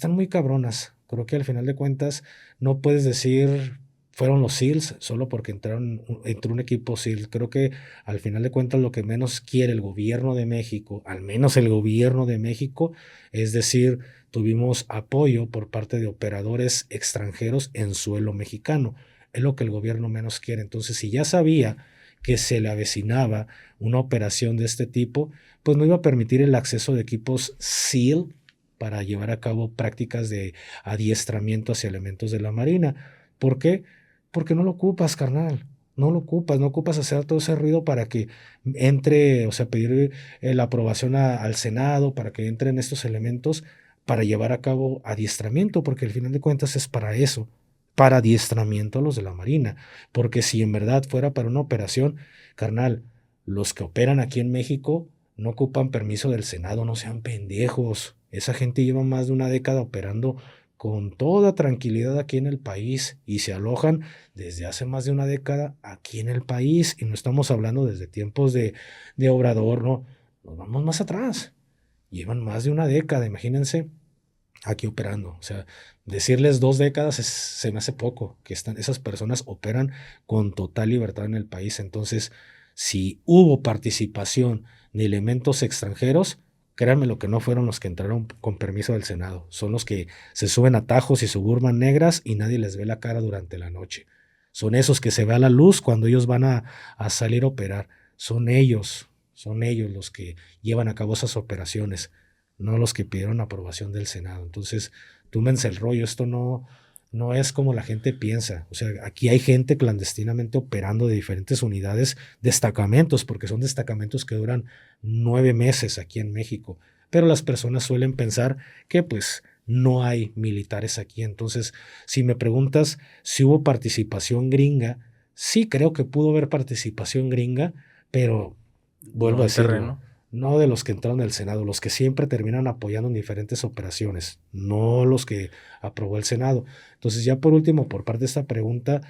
muy cabronas. Creo que al final de cuentas no puedes decir fueron los SEALs solo porque entró un equipo SEAL. Creo que al final de cuentas lo que menos quiere el gobierno de México, al menos el gobierno de México, es decir, tuvimos apoyo por parte de operadores extranjeros en suelo mexicano. Es lo que el gobierno menos quiere. Entonces, si ya sabía que se le avecinaba una operación de este tipo, pues no iba a permitir el acceso de equipos SEAL para llevar a cabo prácticas de adiestramiento hacia elementos de la Marina. ¿Por qué? Porque no lo ocupas, carnal. No ocupas hacer todo ese ruido para que entre, o sea, pedir la aprobación al Senado para que entren estos elementos para llevar a cabo adiestramiento, porque al final de cuentas es para eso, para adiestramiento a los de la Marina. Porque si en verdad fuera para una operación, carnal, los que operan aquí en México no ocupan permiso del Senado, no sean pendejos. Esa gente lleva más de una década operando con toda tranquilidad aquí en el país y se alojan desde hace más de una década aquí en el país, y no estamos hablando desde tiempos de Obrador, no, nos vamos más atrás. Llevan más de una década, imagínense, aquí operando. O sea, decirles 2 décadas se me hace poco, que esas personas operan con total libertad en el país. Entonces, si hubo participación de elementos extranjeros, créanme lo que no fueron los que entraron con permiso del Senado. Son los que se suben a tajos y suburban negras y nadie les ve la cara durante la noche. Son esos que se ve a la luz cuando ellos van a salir a operar. Son ellos los que llevan a cabo esas operaciones, no los que pidieron aprobación del Senado. Entonces, túmense el rollo, esto no es como la gente piensa. O sea, aquí hay gente clandestinamente operando de diferentes unidades, destacamentos, porque son destacamentos que duran 9 meses aquí en México. Pero las personas suelen pensar que pues no hay militares aquí. Entonces, si me preguntas si hubo participación gringa, sí creo que pudo haber participación gringa, pero vuelvo No a en decirlo, terreno. no de los que entraron al Senado, los que siempre terminan apoyando en diferentes operaciones, no los que aprobó el Senado. Entonces, ya por último, por parte de esta pregunta,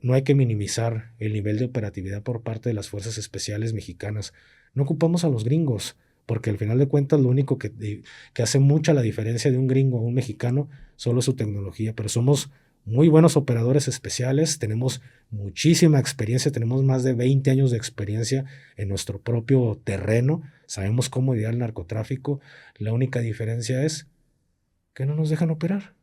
no hay que minimizar el nivel de operatividad por parte de las fuerzas especiales mexicanas. No ocupamos a los gringos, porque al final de cuentas lo único que hace mucha la diferencia de un gringo a un mexicano solo es su tecnología, pero somos muy buenos operadores especiales, tenemos muchísima experiencia, tenemos más de 20 años de experiencia en nuestro propio terreno, sabemos cómo lidiar el narcotráfico. La única diferencia es que no nos dejan operar.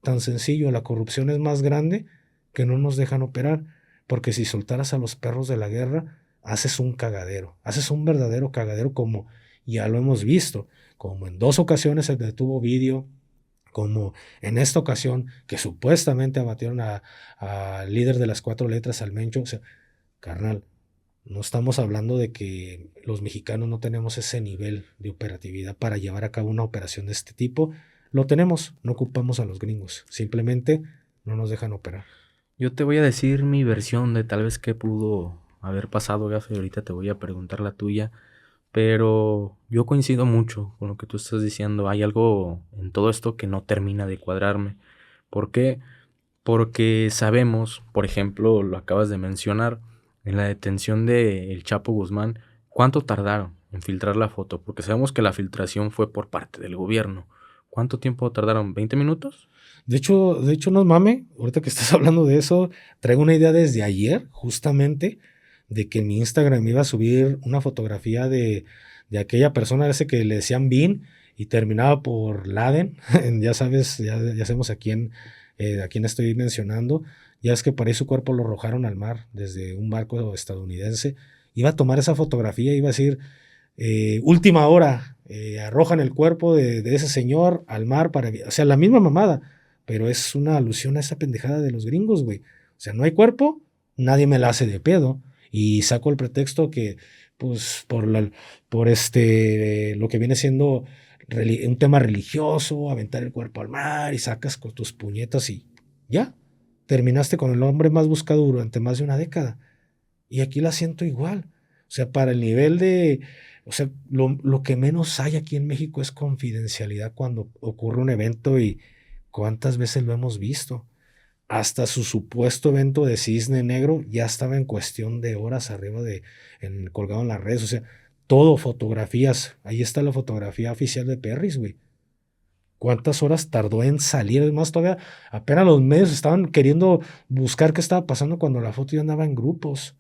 Tan sencillo, la corrupción es más grande que no nos dejan operar, porque si soltaras a los perros de la guerra, haces un cagadero, haces un verdadero cagadero, como ya lo hemos visto, como en 2 ocasiones se detuvo Vídeo, como en esta ocasión que supuestamente abatieron al líder de las 4 letras, al Mencho. O sea, carnal, no estamos hablando de que los mexicanos no tenemos ese nivel de operatividad para llevar a cabo una operación de este tipo. Lo tenemos, no ocupamos a los gringos, simplemente no nos dejan operar. Yo te voy a decir mi versión de tal vez qué pudo haber pasado, Gafe, y ahorita te voy a preguntar la tuya, pero yo coincido mucho con lo que tú estás diciendo. Hay algo en todo esto que no termina de cuadrarme. ¿Por qué? Porque sabemos, por ejemplo, lo acabas de mencionar, en la detención de El Chapo Guzmán, ¿cuánto tardaron en filtrar la foto? Porque sabemos que la filtración fue por parte del gobierno. ¿Cuánto tiempo tardaron? ¿20 minutos? De hecho, no mame, ahorita que estás hablando de eso, traigo una idea desde ayer, justamente, de que en mi Instagram iba a subir una fotografía de aquella persona, ese que le decían Bin y terminaba por Laden. Ya sabes, ya sabemos a quién estoy mencionando. Ya es que por ahí su cuerpo lo arrojaron al mar desde un barco estadounidense. Iba a tomar esa fotografía, iba a decir, última hora, arrojan el cuerpo de ese señor al mar o sea, la misma mamada, pero es una alusión a esa pendejada de los gringos, güey. O sea, no hay cuerpo, nadie me la hace de pedo. Y saco el pretexto que, pues, por lo que viene siendo un tema religioso, aventar el cuerpo al mar y sacas con tus puñetas y ya, terminaste con el hombre más buscado durante más de una década. Y aquí la siento igual. O sea, para el nivel de... O sea, lo que menos hay aquí en México es confidencialidad cuando ocurre un evento, y cuántas veces lo hemos visto. Hasta su supuesto evento de Cisne Negro ya estaba en cuestión de horas arriba colgado en las redes. O sea, todo fotografías. Ahí está la fotografía oficial de Perris, güey. ¿Cuántas horas tardó en salir? Es más, todavía apenas los medios estaban queriendo buscar qué estaba pasando cuando la foto ya andaba en grupos.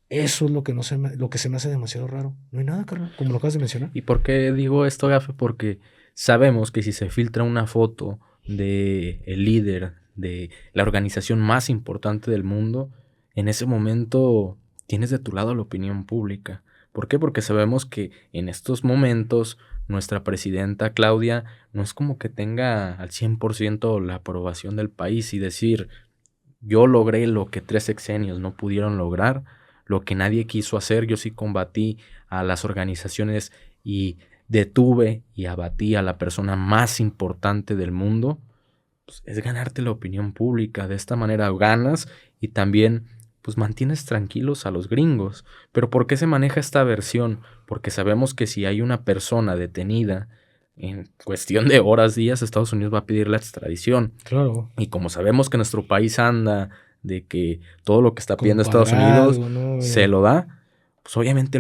Eso es lo que, lo que se me hace demasiado raro. No hay nada, carnal, como lo acabas de mencionar. ¿Y por qué digo esto, Gafe? Porque sabemos que si se filtra una foto de el líder de la organización más importante del mundo, en ese momento tienes de tu lado a la opinión pública. ¿Por qué? Porque sabemos que en estos momentos nuestra presidenta Claudia no es como que tenga al 100% la aprobación del país y decir, yo logré lo que 3 sexenios no pudieron lograr, lo que nadie quiso hacer, yo sí combatí a las organizaciones y detuve y abatí a la persona más importante del mundo. Pues es ganarte la opinión pública. De esta manera ganas y también pues mantienes tranquilos a los gringos. Pero ¿por qué se maneja esta versión? Porque sabemos que si hay una persona detenida en cuestión de horas, días, Estados Unidos va a pedir la extradición. Claro. Y como sabemos que nuestro país anda de que todo lo que está pidiendo Estados Unidos Compadrazgo, ¿no? se lo da, pues obviamente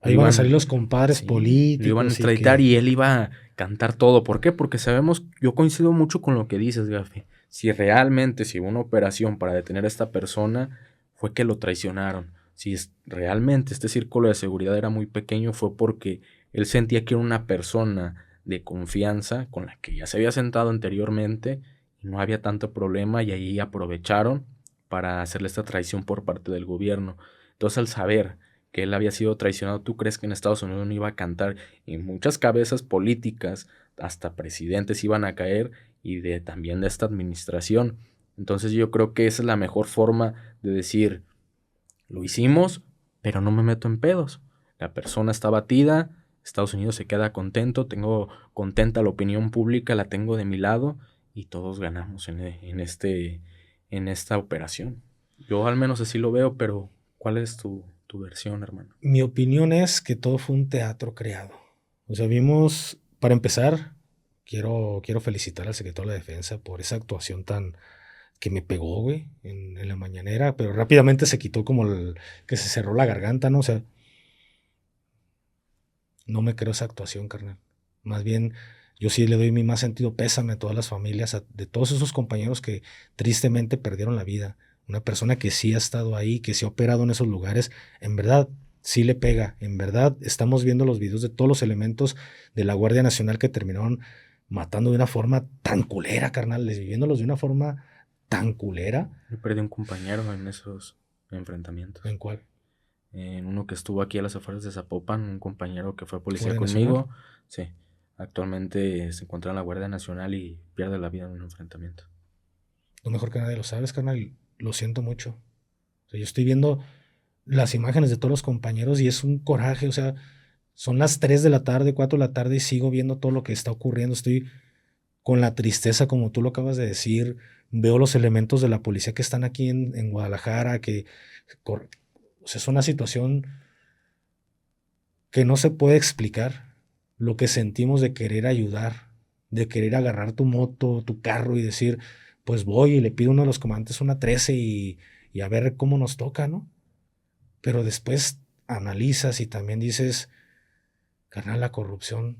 Ahí van a salir los compadres lo iban a políticos y extraditar que... y él iba a cantar todo. ¿Por qué? Porque sabemos, yo coincido mucho con lo que dices, Gafe. Si realmente, si hubo una operación para detener a esta persona, fue que lo traicionaron. Si realmente este círculo de seguridad era muy pequeño, fue porque él sentía que era una persona de confianza con la que ya se había sentado anteriormente y no había tanto problema y ahí aprovecharon para hacerle esta traición por parte del gobierno. Entonces, al saber que él había sido traicionado, ¿tú crees que en Estados Unidos no iba a cantar? Y muchas cabezas políticas, hasta presidentes iban a caer y también de esta administración. Entonces yo creo que esa es la mejor forma de decir, lo hicimos, pero no me meto en pedos. La persona está batida, Estados Unidos se queda contento, tengo contenta la opinión pública, la tengo de mi lado y todos ganamos en esta operación. Yo al menos así lo veo, pero ¿cuál es tu versión, hermano? Mi opinión es que todo fue un teatro creado. O sea, vimos, para empezar, quiero felicitar al secretario de la Defensa por esa actuación tan que me pegó, güey, en la mañanera, pero rápidamente se quitó como que se cerró la garganta, ¿no? O sea, no me creo esa actuación, carnal. Más bien, yo sí le doy mi más sentido pésame a todas las familias, de todos esos compañeros que tristemente perdieron la vida. Una persona que sí ha estado ahí, que sí ha operado en esos lugares, en verdad, sí le pega. En verdad, estamos viendo los videos de todos los elementos de la Guardia Nacional que terminaron matando de una forma tan culera, carnal, viviéndolos de una forma tan culera. Yo perdí un compañero en esos enfrentamientos. ¿En cuál? En uno que estuvo aquí a las afueras de Zapopan, un compañero que fue policía ¿Guardia conmigo. Nacional? Sí, actualmente se encuentra en la Guardia Nacional y pierde la vida en un enfrentamiento. Lo mejor que nadie lo sabes, carnal, lo siento mucho. O sea, yo estoy viendo las imágenes de todos los compañeros y es un coraje, o sea, son las 3 de la tarde, 4 de la tarde y sigo viendo todo lo que está ocurriendo, estoy con la tristeza, como tú lo acabas de decir, veo los elementos de la policía que están aquí en Guadalajara, o sea, es una situación que no se puede explicar, lo que sentimos de querer ayudar, de querer agarrar tu moto, tu carro y decir, pues voy y le pido a uno de los comandantes una 13 y a ver cómo nos toca, ¿no? Pero después analizas y también dices, carnal, la corrupción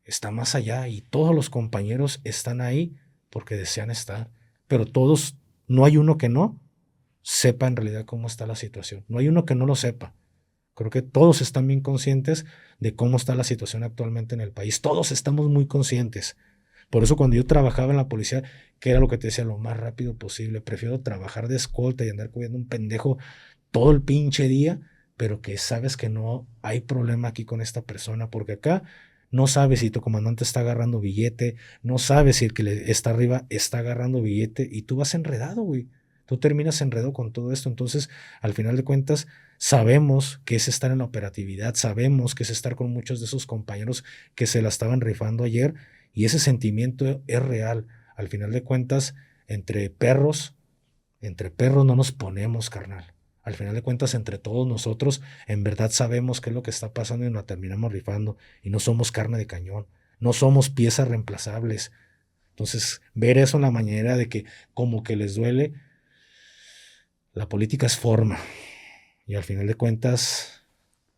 está más allá y todos los compañeros están ahí porque desean estar, pero todos, no hay uno que no sepa en realidad cómo está la situación, no hay uno que no lo sepa. Creo que todos están bien conscientes de cómo está la situación actualmente en el país, todos estamos muy conscientes. Por eso cuando yo trabajaba en la policía, que era lo que te decía, lo más rápido posible, prefiero trabajar de escolta y andar cuidando un pendejo todo el pinche día, pero que sabes que no hay problema aquí con esta persona, porque acá no sabes si tu comandante está agarrando billete, no sabes si el que le está arriba está agarrando billete y tú vas enredado, güey. Tú terminas enredado con todo esto. Entonces, al final de cuentas, sabemos que es estar en la operatividad, sabemos que es estar con muchos de esos compañeros que se la estaban rifando ayer y ese sentimiento es real. Al final de cuentas, entre perros no nos ponemos, carnal. Al final de cuentas, entre todos nosotros, en verdad sabemos qué es lo que está pasando y nos la terminamos rifando. Y no somos carne de cañón, no somos piezas reemplazables. Entonces, ver eso en la manera de que como que les duele, la política es forma. Y al final de cuentas,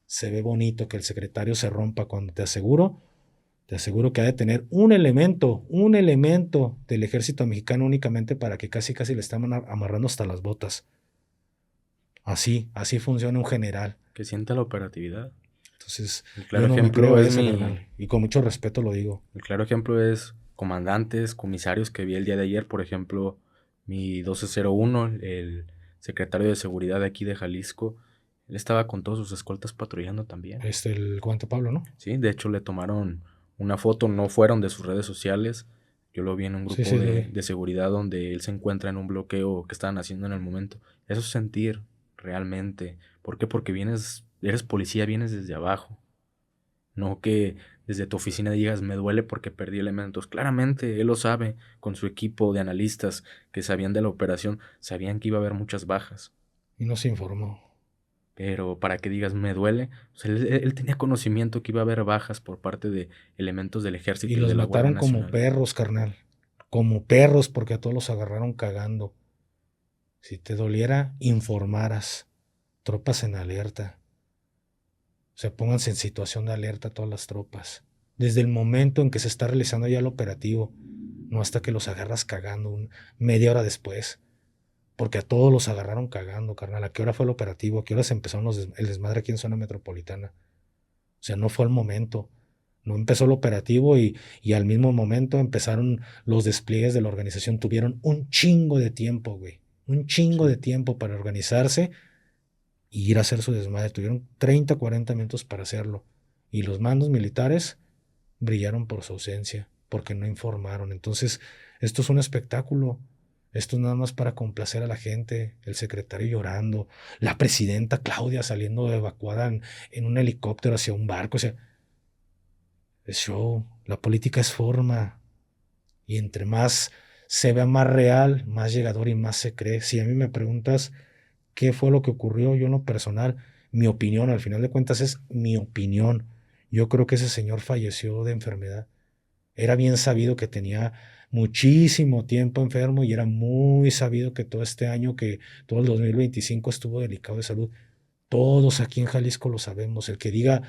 se ve bonito que el secretario se rompa cuando te aseguro que ha de tener un elemento del ejército mexicano únicamente para que casi casi le están amarrando hasta las botas. Así funciona un general. Que sienta la operatividad. Entonces, El claro yo no me ejemplo creo es eso, carnal. Y con mucho respeto lo digo. El claro ejemplo es comandantes, comisarios que vi el día de ayer, por ejemplo, mi 1201, el secretario de Seguridad de aquí de Jalisco, él estaba con todos sus escoltas patrullando también. El Guante Pablo, ¿no? Sí, de hecho le tomaron una foto, no fueron de sus redes sociales. Yo lo vi en un Sí, grupo sí, lo vi. de seguridad donde él se encuentra en un bloqueo que estaban haciendo en el momento. Eso es sentir realmente. ¿Por qué? Porque eres policía, vienes desde abajo. No que desde tu oficina digas, me duele porque perdí elementos. Claramente, él lo sabe, con su equipo de analistas que sabían de la operación, sabían que iba a haber muchas bajas. Y no se informó. Pero para que digas, me duele, o sea, él tenía conocimiento que iba a haber bajas por parte de elementos del Y ejército y los de la Guardia mataron como Nacional. perros, carnal. Como perros, porque a todos los agarraron cagando. Si te doliera, informaras. Tropas en alerta. O sea, pónganse en situación de alerta todas las tropas. Desde el momento en que se está realizando ya el operativo. No hasta que los agarras cagando media hora después. Porque a todos los agarraron cagando, carnal. ¿A qué hora fue el operativo? ¿A qué hora se empezaron el desmadre aquí en zona metropolitana? O sea, no fue el momento. No empezó el operativo y al mismo momento empezaron los despliegues de la organización. Tuvieron un chingo de tiempo, güey. Un chingo de Sí. tiempo para organizarse y ir a hacer su desmadre. Tuvieron 30, 40 minutos para hacerlo. Y los mandos militares brillaron por su ausencia, porque no informaron. Entonces, esto es un espectáculo. Esto es nada más para complacer a la gente, el secretario llorando, la presidenta Claudia saliendo evacuada en un helicóptero hacia un barco. O sea, es show. La política es forma. Y entre más se vea más real, más llegador y más se cree. Si a mí me preguntas qué fue lo que ocurrió, yo en lo personal, mi opinión, al final de cuentas es mi opinión. Yo creo que ese señor falleció de enfermedad. Era bien sabido que tenía muchísimo tiempo enfermo y era muy sabido que todo este año, que todo el 2025 estuvo delicado de salud. Todos aquí en Jalisco lo sabemos. El que diga,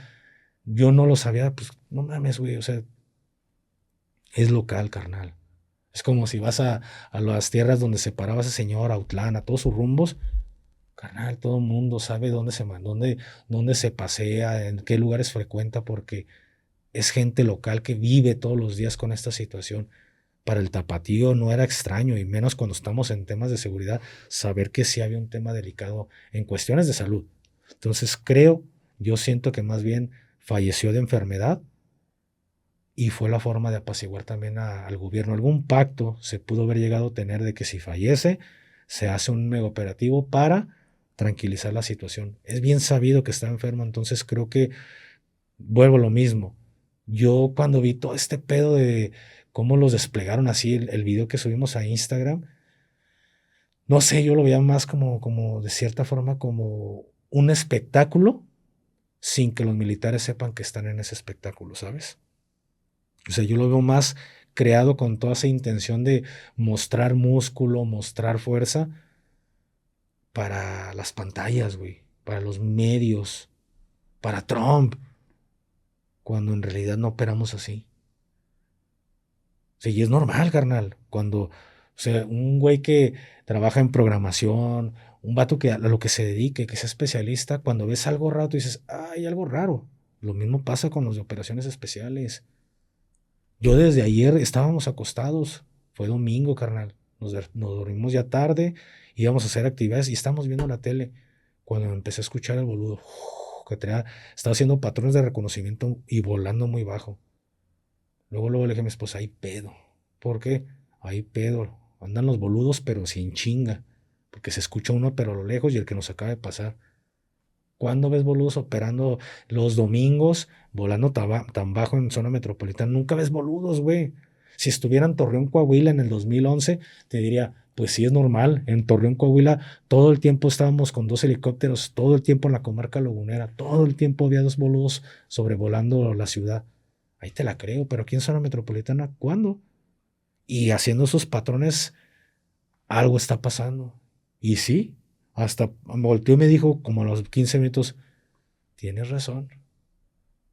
yo no lo sabía, pues no mames, güey. O sea, es local, carnal. Es como si vas a las tierras donde se paraba ese señor, Autlán, a todos sus rumbos. Carnal, todo el mundo sabe dónde se pasea, en qué lugares frecuenta, porque es gente local que vive todos los días con esta situación. Para el tapatío no era extraño, y menos cuando estamos en temas de seguridad, saber que sí había un tema delicado en cuestiones de salud. Entonces yo siento que más bien falleció de enfermedad y fue la forma de apaciguar también al gobierno. Algún pacto se pudo haber llegado a tener de que si fallece, se hace un mega operativo para tranquilizar la situación. Es bien sabido que está enfermo, entonces creo que vuelvo a lo mismo. Yo cuando vi todo este pedo de cómo los desplegaron así, el video que subimos a Instagram, no sé, yo lo veía más como de cierta forma como un espectáculo sin que los militares sepan que están en ese espectáculo, ¿sabes? O sea, yo lo veo más creado con toda esa intención de mostrar músculo, mostrar fuerza para las pantallas, güey, para los medios, para Trump, cuando en realidad no operamos así. Sí, y es normal, carnal. O sea, un güey que trabaja en programación, un vato que a lo que se dedique, que sea especialista, cuando ves algo raro, tú dices, ah, hay algo raro. Lo mismo pasa con los de operaciones especiales. Yo desde ayer estábamos acostados, fue domingo, carnal. Nos dormimos ya tarde, íbamos a hacer actividades y estamos viendo la tele. Cuando empecé a escuchar el boludo, estaba haciendo patrones de reconocimiento y volando muy bajo. Luego le dije a mi esposa, hay pedo. ¿Por qué? Hay pedo. Andan los boludos, pero sin chinga. Porque se escucha uno, pero a lo lejos y el que nos acaba de pasar. ¿Cuándo ves boludos operando los domingos, volando tan bajo en zona metropolitana? Nunca ves boludos, güey. Si estuviera en Torreón, Coahuila en el 2011, te diría, pues sí es normal. En Torreón, Coahuila, todo el tiempo estábamos con 2 helicópteros, todo el tiempo en la comarca lagunera, todo el tiempo había 2 boludos sobrevolando la ciudad. Ahí te la creo, pero aquí en zona metropolitana, ¿cuándo? Y haciendo esos patrones, algo está pasando. Y sí, hasta volteó y me dijo como a los 15 minutos, tienes razón.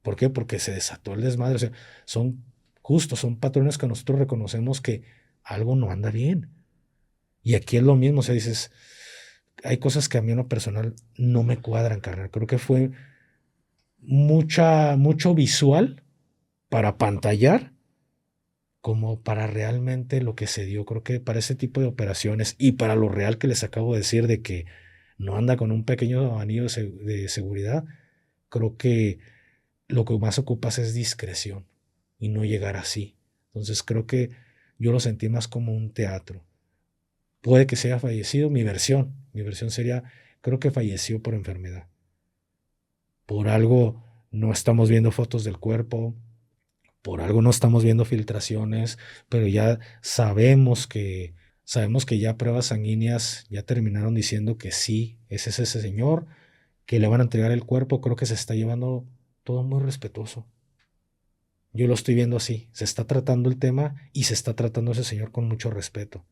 ¿Por qué? Porque se desató el desmadre. O sea, son patrones que nosotros reconocemos que algo no anda bien. Y aquí es lo mismo, o sea, dices, hay cosas que a mí en lo personal no me cuadran, carnal. Creo que fue mucho visual para pantallar como para realmente lo que se dio. Creo que para ese tipo de operaciones y para lo real que les acabo de decir de que no anda con un pequeño anillo de seguridad, creo que lo que más ocupas es discreción y no llegar así. Entonces creo que yo lo sentí más como un teatro. Puede que se haya fallecido, mi versión sería, creo que falleció por enfermedad. Por algo no estamos viendo fotos del cuerpo, por algo no estamos viendo filtraciones, pero ya sabemos que ya pruebas sanguíneas ya terminaron diciendo que sí, es ese señor, que le van a entregar el cuerpo. Creo que se está llevando todo muy respetuoso. Yo lo estoy viendo así, se está tratando el tema y se está tratando a ese señor con mucho respeto,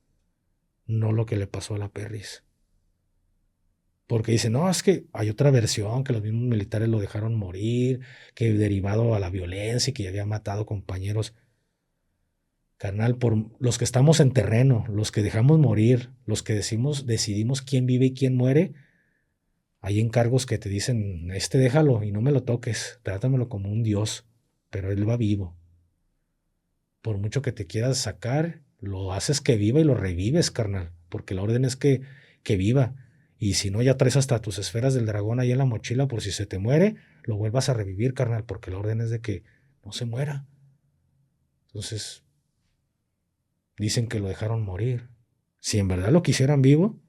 no lo que le pasó a la Perris. Porque dicen, no, es que hay otra versión, que los mismos militares lo dejaron morir, que derivado a la violencia y que ya había matado compañeros. Carnal, por los que estamos en terreno, los que dejamos morir, los que decidimos quién vive y quién muere, hay encargos que te dicen, déjalo y no me lo toques, trátamelo como un dios, pero él va vivo. Por mucho que te quieras sacar, lo haces que viva y lo revives, carnal, porque la orden es que viva. Y si no, ya traes hasta tus esferas del dragón ahí en la mochila por si se te muere, lo vuelvas a revivir, carnal, porque la orden es de que no se muera. Entonces, dicen que lo dejaron morir. Si en verdad lo quisieran vivo,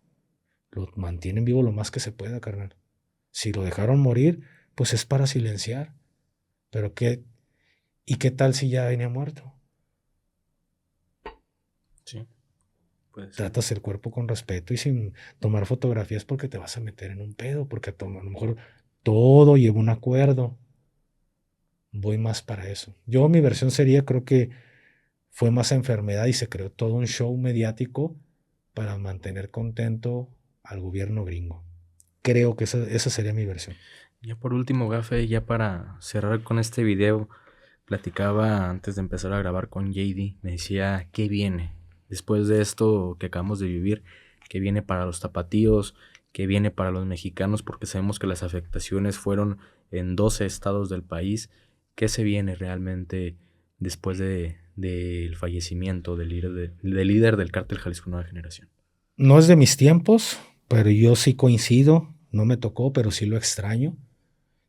lo mantienen vivo lo más que se pueda, carnal. Si lo dejaron morir, pues es para silenciar. Pero ¿y qué tal si ya venía muerto? Sí, puede ser. Tratas el cuerpo con respeto y sin tomar fotografías porque te vas a meter en un pedo, porque a lo mejor todo lleva un acuerdo. Voy más para eso. Yo, mi versión sería, creo que fue más enfermedad y se creó todo un show mediático para mantener contento al gobierno gringo. Creo que esa sería mi versión. Ya por último, Gafe, ya para cerrar con este video, platicaba antes de empezar a grabar con JD, me decía, ¿qué viene? Después de esto que acabamos de vivir, ¿qué viene para los tapatíos? ¿Qué viene para los mexicanos? Porque sabemos que las afectaciones fueron en 12 estados del país. ¿Qué se viene realmente después del fallecimiento del líder del cártel Jalisco Nueva Generación? No es de mis tiempos, pero yo sí coincido. No me tocó, pero sí lo extraño.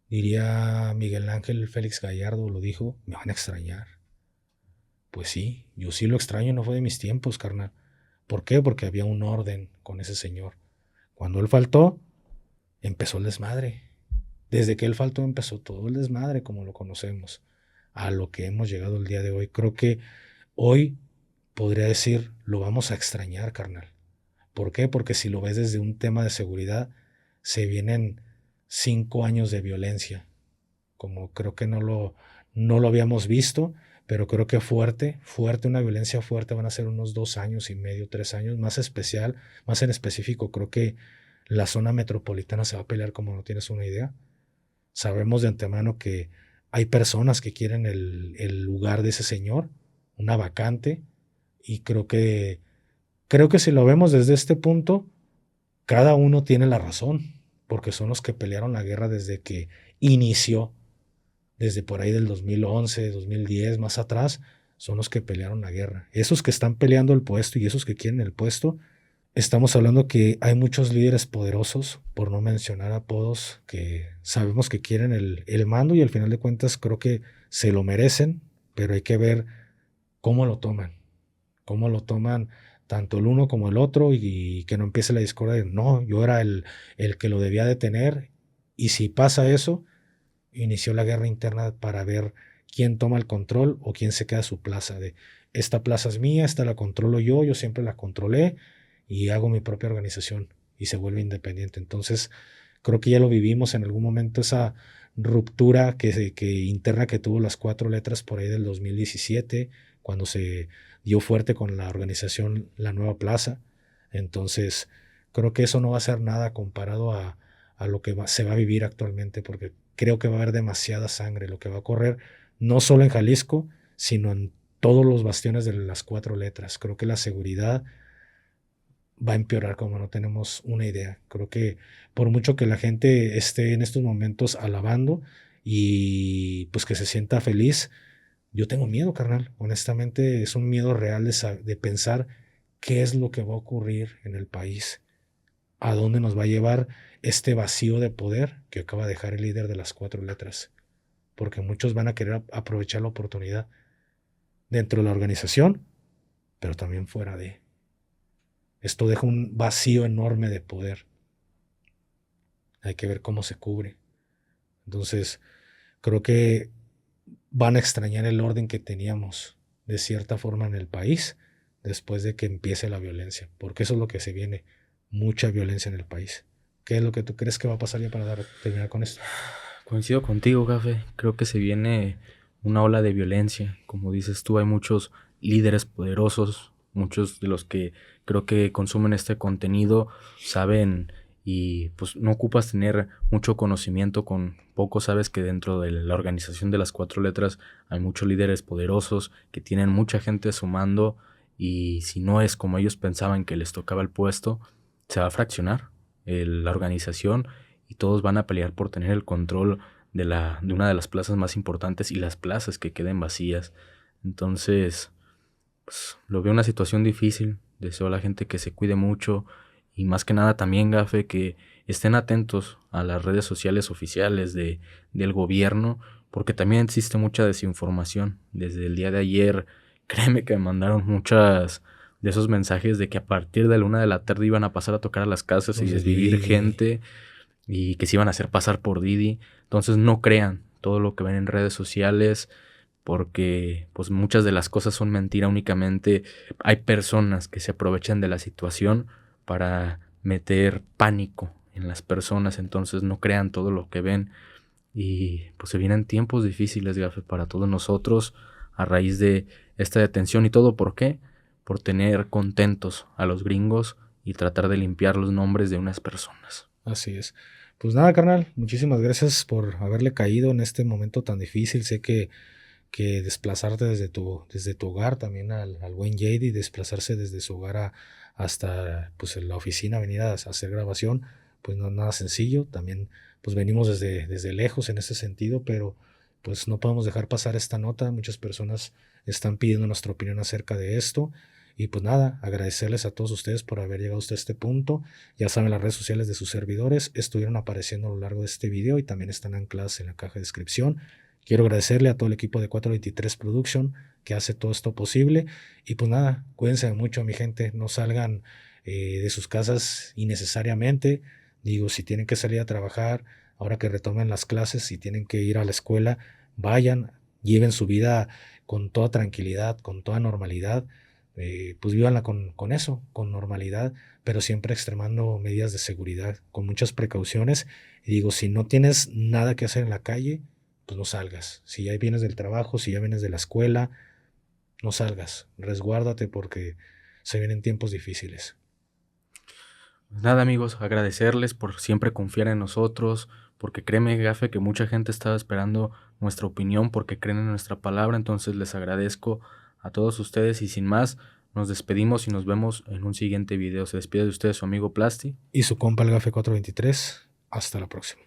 Diría Miguel Ángel Félix Gallardo, lo dijo, me van a extrañar. Pues sí, yo sí lo extraño, no fue de mis tiempos, carnal. ¿Por qué? Porque había un orden con ese señor. Cuando él faltó, empezó el desmadre. Desde que él faltó, empezó todo el desmadre como lo conocemos, a lo que hemos llegado el día de hoy. Creo que hoy podría decir, lo vamos a extrañar, carnal. ¿Por qué? Porque si lo ves desde un tema de seguridad, se vienen 5 años de violencia, como creo que no lo habíamos visto, pero creo que fuerte, una violencia fuerte van a ser unos 2 años y medio, 3 años, más especial, más en específico, creo que la zona metropolitana se va a pelear como no tienes una idea. Sabemos de antemano que hay personas que quieren el lugar de ese señor, una vacante, y creo que si lo vemos desde este punto, cada uno tiene la razón, porque son los que pelearon la guerra desde que inició, desde por ahí del 2011, 2010, más atrás, son los que pelearon la guerra. Esos que están peleando el puesto y esos que quieren el puesto, estamos hablando que hay muchos líderes poderosos, por no mencionar apodos, que sabemos que quieren el mando y al final de cuentas creo que se lo merecen, pero hay que ver cómo lo toman tanto el uno como el otro y que no empiece la discordia de, no, yo era el que lo debía de tener y si pasa eso, inició la guerra interna para ver quién toma el control o quién se queda a su plaza de, esta plaza es mía, esta la controlo yo siempre la controlé y hago mi propia organización y se vuelve independiente. Entonces, creo que ya lo vivimos en algún momento, esa ruptura que interna que tuvo las 4 letras por ahí del 2017, cuando se dio fuerte con la organización La Nueva Plaza. Entonces, creo que eso no va a ser nada comparado a lo que se va a vivir actualmente, porque creo que va a haber demasiada sangre, lo que va a correr, no solo en Jalisco, sino en todos los bastiones de las 4 letras. Creo que la seguridad va a empeorar como no tenemos una idea. Creo que por mucho que la gente esté en estos momentos alabando y pues que se sienta feliz, yo tengo miedo, carnal. Honestamente, es un miedo real de pensar qué es lo que va a ocurrir en el país, a dónde nos va a llevar este vacío de poder que acaba de dejar el líder de las 4 letras. Porque muchos van a querer aprovechar la oportunidad dentro de la organización, pero también fuera de. Esto deja un vacío enorme de poder. Hay que ver cómo se cubre. Entonces, creo que van a extrañar el orden que teníamos de cierta forma en el país después de que empiece la violencia, porque eso es lo que se viene, mucha violencia en el país. ¿Qué es lo que tú crees que va a pasar ya para terminar con esto? Coincido contigo, Café. Creo que se viene una ola de violencia. Como dices tú, hay muchos líderes poderosos, muchos de los que creo que consumen este contenido saben y pues no ocupas tener mucho conocimiento, con poco sabes que dentro de la organización de las 4 letras hay muchos líderes poderosos que tienen mucha gente sumando, y si no es como ellos pensaban que les tocaba el puesto, se va a fraccionar la organización y todos van a pelear por tener el control de una de las plazas más importantes y las plazas que queden vacías. Entonces, pues, lo veo una situación difícil. Deseo a la gente que se cuide mucho y más que nada también, Gafe, que estén atentos a las redes sociales oficiales del gobierno, porque también existe mucha desinformación. Desde el día de ayer, créeme que me mandaron muchas de esos mensajes de que a partir de la 1 de la tarde iban a pasar a tocar a las casas y desvivir gente y que se iban a hacer pasar por Didi. Entonces no crean todo lo que ven en redes sociales, porque pues muchas de las cosas son mentira. Únicamente hay personas que se aprovechan de la situación para meter pánico en las personas. Entonces no crean todo lo que ven, y pues se vienen tiempos difíciles, Gafe, para todos nosotros a raíz de esta detención. ¿Y todo por qué? Por tener contentos a los gringos y tratar de limpiar los nombres de unas personas. Así es. Pues nada, carnal, muchísimas gracias por haberle caído en este momento tan difícil. Sé que desplazarte desde tu hogar también al buen Jade, y desplazarse desde su hogar hasta pues en la oficina, venir a hacer grabación, pues no es nada sencillo. También pues venimos desde lejos en ese sentido, pero pues no podemos dejar pasar esta nota. Muchas personas están pidiendo nuestra opinión acerca de esto. Y pues nada, agradecerles a todos ustedes por haber llegado hasta este punto. Ya saben, las redes sociales de sus servidores estuvieron apareciendo a lo largo de este video y también están ancladas en la caja de descripción. Quiero agradecerle a todo el equipo de 423 Production que hace todo esto posible. Y pues nada, cuídense mucho, mi gente. No salgan de sus casas innecesariamente. Digo, si tienen que salir a trabajar, ahora que retomen las clases, si tienen que ir a la escuela, vayan, lleven su vida con toda tranquilidad, con toda normalidad. Pues vívanla con eso, con normalidad, pero siempre extremando medidas de seguridad, con muchas precauciones. Y digo, si no tienes nada que hacer en la calle, pues no salgas. Si ya vienes del trabajo, si ya vienes de la escuela, no salgas. Resguárdate porque se vienen tiempos difíciles. Nada, amigos, agradecerles por siempre confiar en nosotros, porque créeme, Gafe, que mucha gente estaba esperando nuestra opinión porque creen en nuestra palabra. Entonces les agradezco a todos ustedes y sin más, nos despedimos y nos vemos en un siguiente video. Se despide de ustedes su amigo Plasti y su compa el Gafe 423. Hasta la próxima.